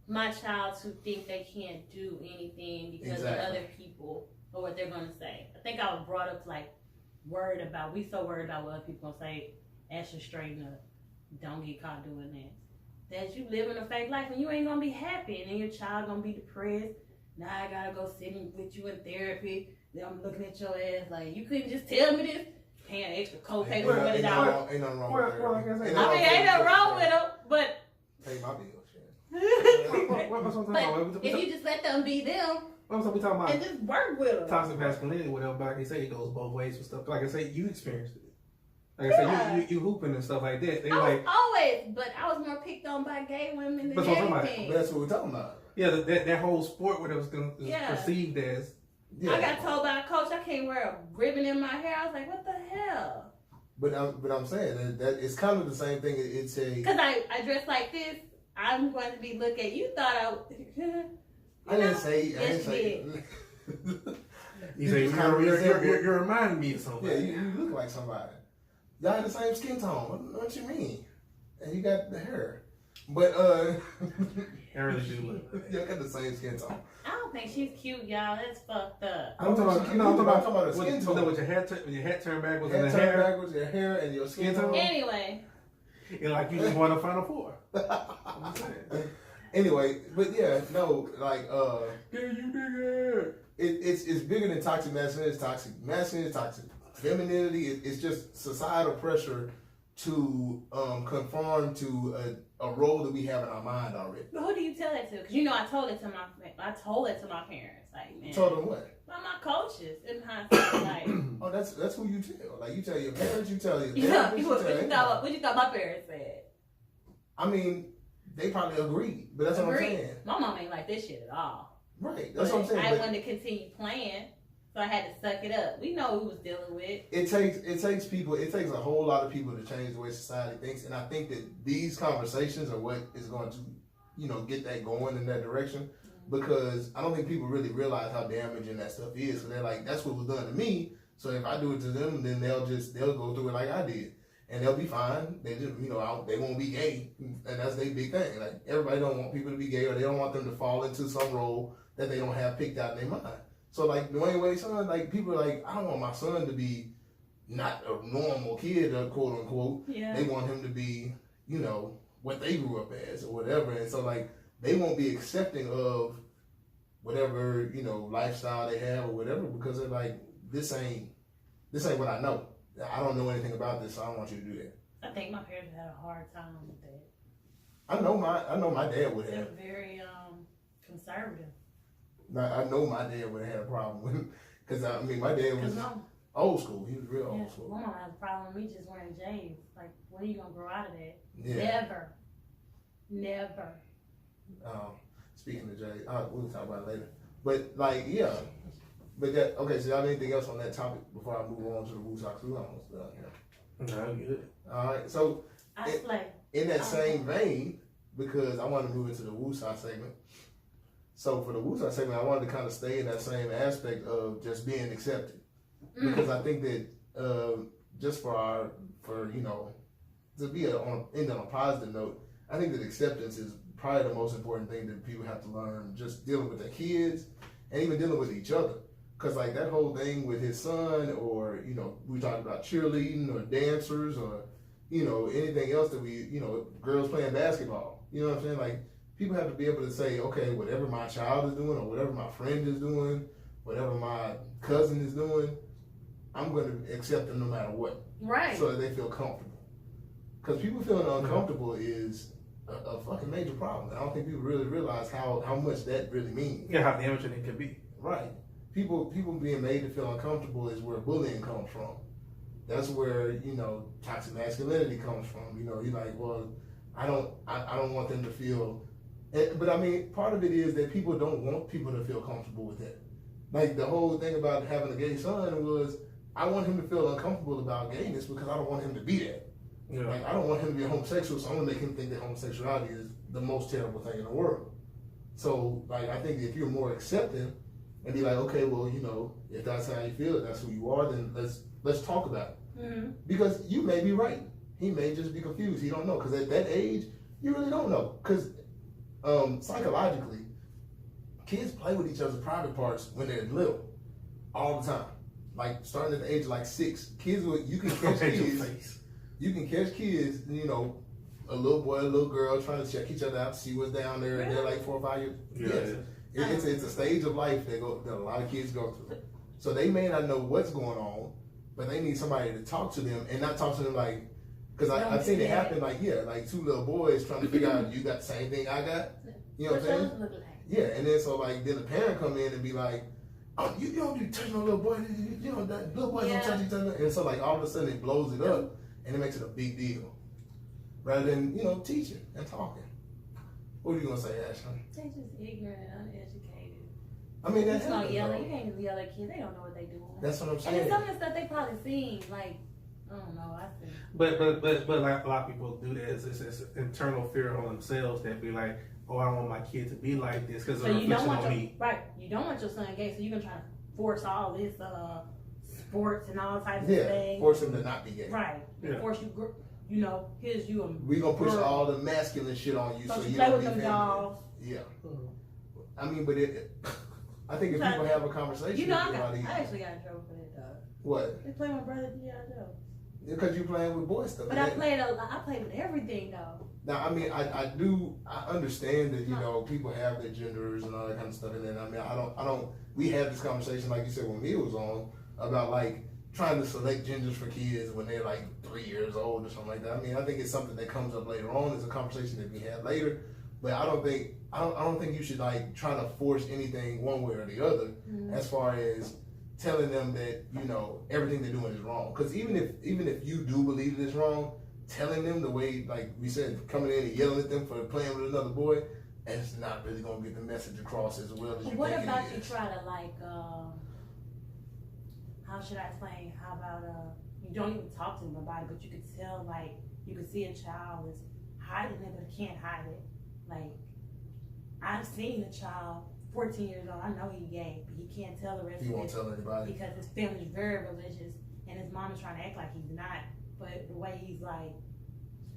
my child to think they can't do anything because of other people or what they're gonna say. I think I was brought up like worried about what other people gonna say. Asher, straighten up. Don't get caught doing that. That you living a fake life and you ain't gonna be happy, and then your child gonna be depressed. Now I gotta go sitting with you in therapy. Then I'm looking at your ass like you couldn't just tell me this. Paying extra co-pay for $20. Ain't nothing wrong with that. I mean, ain't nothing wrong with them, but pay my bills. But if you just let them be them, we talking about and just work with them. Toxic masculinity, whatever. But like I say, it goes both ways for stuff. Like I say, you experienced it. Like I say, you hooping and stuff like that. They was always, but I was more picked on by gay women than anything. That's what we're talking about. Yeah, that whole sport, what it was perceived as. Yeah. I got told by a coach I can't wear a ribbon in my hair. I was like, what the hell? But I'm saying that it's kind of the same thing. It's a because I dress like this. I'm going to be looked at. You thought I didn't say. You say you're reminding me of something. Yeah, you look like somebody. Y'all have the same skin tone. What you mean? And you got the hair, but I really do look. Y'all got the same skin tone. I don't think she's cute, y'all. That's fucked up. I'm talking about the skin tone. With your hat turned backwards and the hair. hair. Backwards, your hair and your skin tone. Anyway. You're like you just won a Final Four. Anyway, but yeah, no, like yeah, you bigger. It's bigger than toxic masculinity. It's toxic masculinity. It's toxic femininity. It's just societal pressure to conform to a role that we have in our mind already. But who do you tell that to? Because I told it to my parents. Like, man, you told them what? By my coaches in hindsight. Like, oh, that's who you tell. Like you tell your parents, you tell your what you thought my parents said? I mean, they probably agreed, but that's what I'm saying. My mom ain't like this shit at all. Right, that's what I'm saying. I wanted to continue playing, so I had to suck it up. We know who was dealing with. It takes people. It takes a whole lot of people to change the way society thinks, and I think that these conversations are what is going to, get that going in that direction. Because I don't think people really realize how damaging that stuff is. So they're like, that's what was done to me. So if I do it to them, then they'll go through it like I did, and they'll be fine. They just they won't be gay, and that's their big thing. Like everybody don't want people to be gay, or they don't want them to fall into some role that they don't have picked out in their mind. So like Dwayne Wade's son, like people are like, I don't want my son to be not a normal kid, quote unquote. Yeah. They want him to be, what they grew up as or whatever, and so like. They won't be accepting of whatever, you know, lifestyle they have or whatever, because they're like, this ain't what I know. I don't know anything about this, so I don't want you to do that. I think my parents had a hard time with that. I know my dad would They're have. very conservative. I know my dad would have had a problem with him, because I mean, my dad was old school. He was real old school. My mom has a problem with me just wearing J's. Like, when are you gonna grow out of that? Yeah. Never. Speaking of Jay, we'll talk about it later. But like, yeah. But that okay. So y'all have anything else on that topic before I move on to the Wu Sox? We almost done here. No, good. All right. So in that same vein, because I want to move into the Wu Sox segment. So for the Wu Sox segment, I wanted to kind of stay in that same aspect of just being accepted, because I think that just for you know, to be end on a positive note, I think that acceptance is probably the most important thing that people have to learn, just dealing with their kids and even dealing with each other. Because like that whole thing with his son, or, you know, we talked about cheerleading or dancers or, you know, anything else that we, you know, girls playing basketball. You know what I'm saying? Like, people have to be able to say, okay, whatever my child is doing or whatever my friend is doing, whatever my cousin is doing, I'm going to accept them no matter what. Right. So that they feel comfortable. Because people feeling uncomfortable is a fucking major problem. I don't think people really realize how much that really means. Yeah, how damaging it can be. Right. People being made to feel uncomfortable is where bullying comes from. That's where, you know, toxic masculinity comes from. You know, you're like, well, I don't want them to feel. But I mean, part of it is that people don't want people to feel comfortable with that. Like the whole thing about having a gay son was, I want him to feel uncomfortable about gayness because I don't want him to be that. Yeah. Like, I don't want him to be a homosexual, so I'm gonna make him think that homosexuality is the most terrible thing in the world. So, like, I think if you're more accepting and be like, okay, well, you know, if that's how you feel, if that's who you are, then let's talk about it. Mm-hmm. Because you may be right. He may just be confused. He don't know. Because at that age, you really don't know. Because psychologically, kids play with each other's private parts when they're little, all the time. Like, starting at the age of like 6, you can catch kids. You can catch kids, you know, a little boy, a little girl trying to check each other out, see what's down there, and they're like 4 or 5 years. Yeah. Yes. It's a stage of life that a lot of kids go through. So they may not know what's going on, but they need somebody to talk to them and not talk to them like, because I've seen it happen like 2 little boys trying to figure out, you got the same thing I got? You know what I'm saying? Yeah, and then so like, then the parent come in and be like, oh, you don't do touch no little boy, you know, that little boy don't touch each other. And so like all of a sudden it blows it up and it makes it a big deal. Rather than, you know, teaching and talking. What are you gonna say, Ashley? They're just ignorant and uneducated. I mean, that's not yelling. You can't yell at kids. They don't know what they're doing. That's what I'm saying. And some of the stuff they probably seen, like, I don't know. I think. But like a lot of people do that. It's internal fear on themselves that be like, oh, I don't want my kid to be like this because of reflection on me. Right. You don't want your son gay, so you're gonna try to force all this sports and all types of things. Force him to not be gay. Right. Force you. You know, here's you. We gonna push all the masculine shit on you, so you play don't with them dolls. Yeah. I mean, but I think if people have a conversation, you know, I actually got in trouble for that, dog. What? They play my brother G.I. Joe. Because you playing with boy stuff. But I played with everything though. Now, I mean, I understand that, you know, people have their genders and all that kind of stuff, and then I mean, I don't. We had this conversation, like you said, when Mia was on, about like trying to select genders for kids when they're like 3 years old or something like that. I mean, I think it's something that comes up later on. It's a conversation that we had later, but I don't think you should like try to force anything one way or the other as far as telling them that, you know, everything they're doing is wrong. Because even if you do believe it is wrong, telling them the way, like we said, coming in and yelling at them for playing with another boy, it's not really going to get the message across as well as you think it is. What about you try to like, how should I explain? How about you don't even talk to them about it, but you could tell, like, you could see a child is hiding it but can't hide it. Like, I've seen a child 14 years old, I know he's gay, but he can't tell the rest of it. He won't tell anybody. Because his family's very religious, and his mom is trying to act like he's not. But the way he's like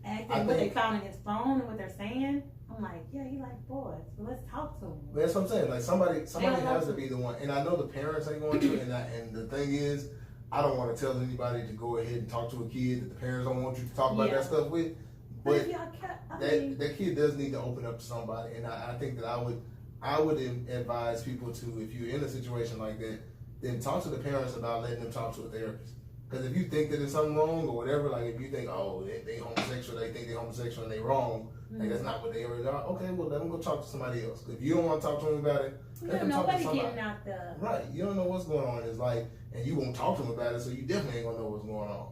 acting, what they found in his phone and what they're saying, I'm like, yeah, he like boys, so let's talk to him. That's what I'm saying. Like somebody has to be the one, and I know the parents ain't going to. And the thing is, I don't want to tell anybody to go ahead and talk to a kid that the parents don't want you to talk about that stuff with. But that kid does need to open up to somebody, and I think that I would advise people to, if you're in a situation like that, then talk to the parents about letting them talk to a therapist. Because if you think that there's something wrong or whatever, like if you think, oh, they homosexual, they think they're homosexual and they wrong, like that's not what they really are. Okay, well, let them go talk to somebody else. If you don't want to talk to them about it, let them talk to somebody. Getting out the Right, you don't know what's going on in his life, and you won't talk to them about it, so you definitely ain't gonna know what's going on.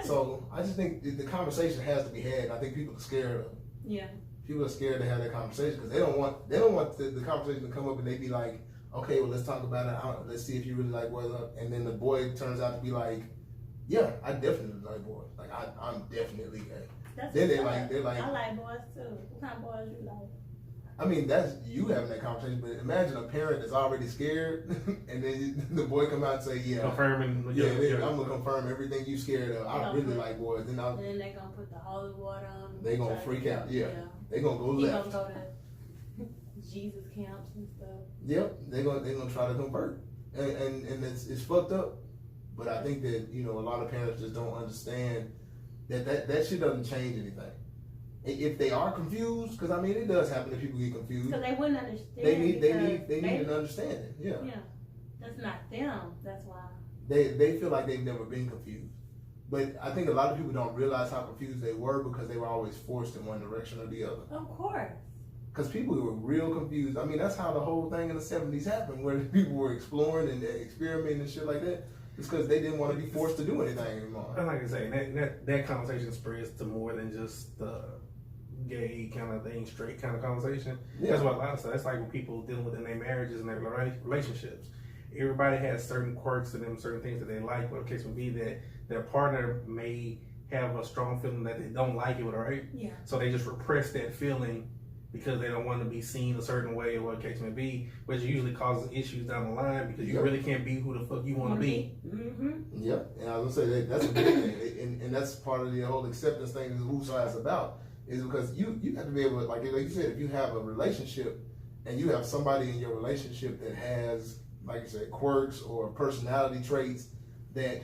So I just think the conversation has to be had. I think people are scared of it. Yeah. People are scared to have that conversation because they don't want the conversation to come up and they be like, okay, well, let's talk about it. Let's see if you really like boys. And then the boy turns out to be like, yeah, I definitely like boys. Like I'm definitely gay. Then they're like, I like boys too. What kind of boys you like? I mean, that's you having that conversation, but imagine a parent that's already scared, and then the boy come out and say, "Yeah, confirming, I'm gonna confirm everything you scared of. I really like boys." And then they gonna put the holy water on them. They gonna freak out. Yeah, they gonna go he left. Gonna go to Jesus camps and stuff. Yep, they gonna try to convert, and it's fucked up. But I think that a lot of parents just don't understand that shit doesn't change anything. If they are confused, because I mean it does happen that people get confused. Because they wouldn't understand. They need an understanding. Yeah. Yeah. That's not them. That's why. They feel like they've never been confused. But I think a lot of people don't realize how confused they were because they were always forced in one direction or the other. Of course. Because people were real confused. I mean, that's how the whole thing in the 70s happened, where people were exploring and experimenting and shit like that. It's because they didn't want to be forced to do anything anymore. And like I say, that conversation spreads to more than just the gay kind of thing, straight kind of conversation. Yeah. That's what a lot of stuff. That's like when people dealing with in their marriages and their relationships. Everybody has certain quirks to them, certain things that they like. But the case would be that their partner may have a strong feeling that they don't like it, right? Yeah. So they just repress that feeling because they don't want to be seen a certain way, or what the case may be, which usually causes issues down the line because you really can't be who the fuck you want to be. Mm-hmm. Yep. And I was gonna say that's a big thing, and that's part of the whole acceptance thing is who side's about. Is because you have to be able to, like you said, if you have a relationship and you have somebody in your relationship that has, like you said, quirks or personality traits that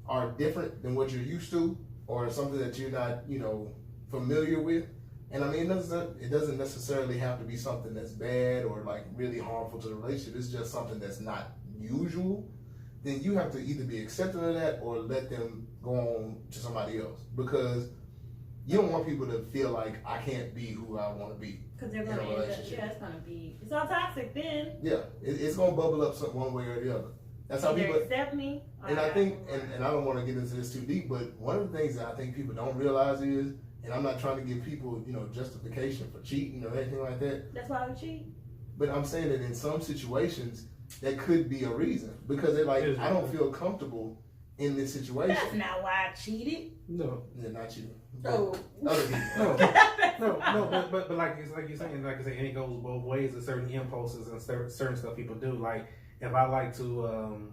are different than what you're used to, or something that you're not, familiar with. And I mean, it doesn't necessarily have to be something that's bad or like really harmful to the relationship. It's just something that's not usual. Then you have to either be accepting of that or let them go on to somebody else, because you don't want people to feel like I can't be who I want to be. Because they're going to end up, it's going to be, it's all toxic then. Yeah, it's going to bubble up one way or the other. That's how people accept me. And I think, and I don't want to get into this too deep, but one of the things that I think people don't realize is, and I'm not trying to give people, justification for cheating or anything like that. That's why we cheat. But I'm saying that in some situations, that could be a reason, because they're like, I don't feel comfortable in this situation. That's not why I cheated. No, yeah, not you. Oh, other people. no, but like you're saying, like I say, and it goes both ways. There's certain impulses and certain stuff people do. Like if I like to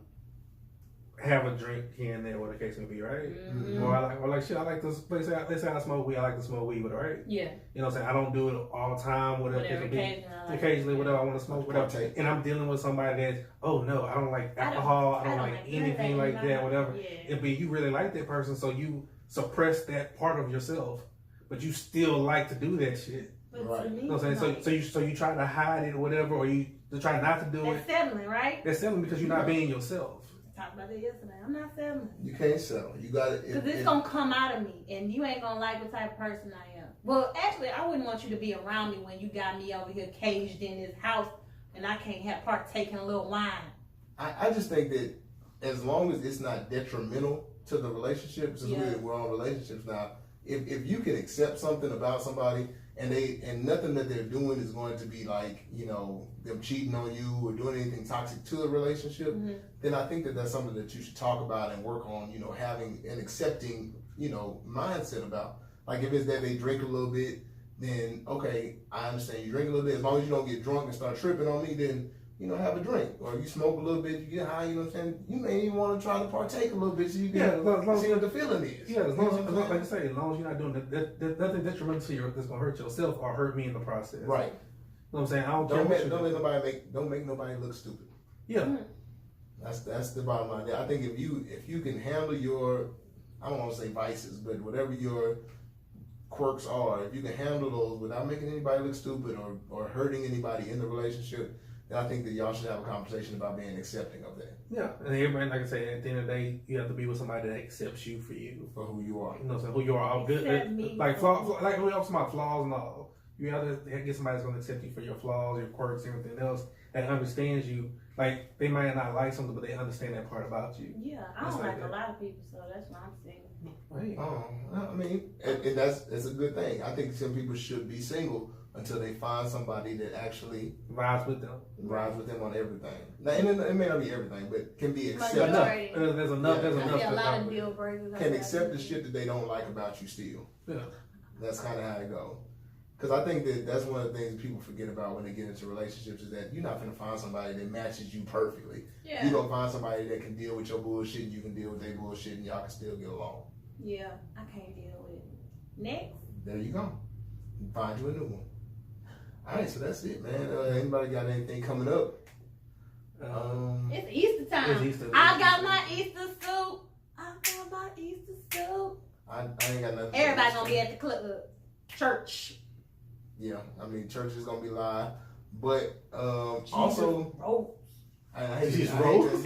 have a drink here and there, what the case may be, right? Mm-hmm. Or I like shit. I like to let's say I smoke weed. I like to smoke weed with it, right? Yeah. You know what I'm saying? I don't do it all the time. Whatever it be. Occasionally, whatever I want to smoke, whatever. And I'm dealing with somebody that, oh no, I don't like alcohol. I don't like anything like that, whatever. Yeah. But you really like that person, so you suppress that part of yourself, but you still like to do that shit. Right. You know what I'm saying? So you try to hide it or whatever, or you try not to do it. That's settling, right? That's settling because you're not being yourself. Talked about that yesterday. I'm not settling. You can't settle. You got it. Because it's going to come out of me, and you ain't going to like what type of person I am. Well, actually, I wouldn't want you to be around me when you got me over here caged in this house, and I can't partake in a little wine. I just think that as long as it's not detrimental to the relationship, since we're on relationships now, if you can accept something about somebody and nothing that they're doing is going to be like, them cheating on you or doing anything toxic to the relationship, then I think that that's something that you should talk about and work on, having an accepting, mindset about. Like if it's that they drink a little bit, then okay, I understand you drink a little bit. As long as you don't get drunk and start tripping on me, then have a drink. Or you smoke a little bit, you get high, you know what I'm saying? You may even want to try to partake a little bit so you can see what the feeling is. Yeah, as long as like I say, as long as you're not doing that, nothing detrimental to you that's gonna hurt yourself or hurt me in the process. Right. You know what I'm saying? I don't make nobody look stupid. Yeah. That's the bottom line. I think if you can handle your, I don't want to say vices, but whatever your quirks are, if you can handle those without making anybody look stupid or hurting anybody in the relationship, then I think that y'all should have a conversation about being accepting of that. Yeah, and everybody, like I say, at the end of the day, you have to be with somebody that accepts you for you. For who you are. You know what I'm saying? Who you are, all good. Like, like we talk about flaws and all. You have to get somebody that's going to accept you for your flaws, your quirks, everything else, that understands you. Like, they might not like something, but they understand that part about you. Yeah, I don't like a lot of people, so that's why I'm single. Right. I mean, and that's a good thing. I think some people should be single until they find somebody that actually rides with them on everything. Now, and it may not be everything, but can be accepted. There's enough. There's enough. A lot of deal breakers. Can accept the shit that they don't like about you still. Yeah. That's kind of how it goes. Because I think that's one of the things people forget about when they get into relationships is that you're not going to find somebody that matches you perfectly. Yeah. You're going to find somebody that can deal with your bullshit and you can deal with their bullshit and y'all can still get along. Yeah, I can't deal with it. Next. There you go. Find you a new one. All right, so that's it, man. Anybody got anything coming up? It's Easter time. It's Easter. I got my Easter suit. I ain't got nothing. Everybody gonna be at the club, church. Yeah, I mean, church is gonna be live, but also, Rose. I hate Jesus to- Rose.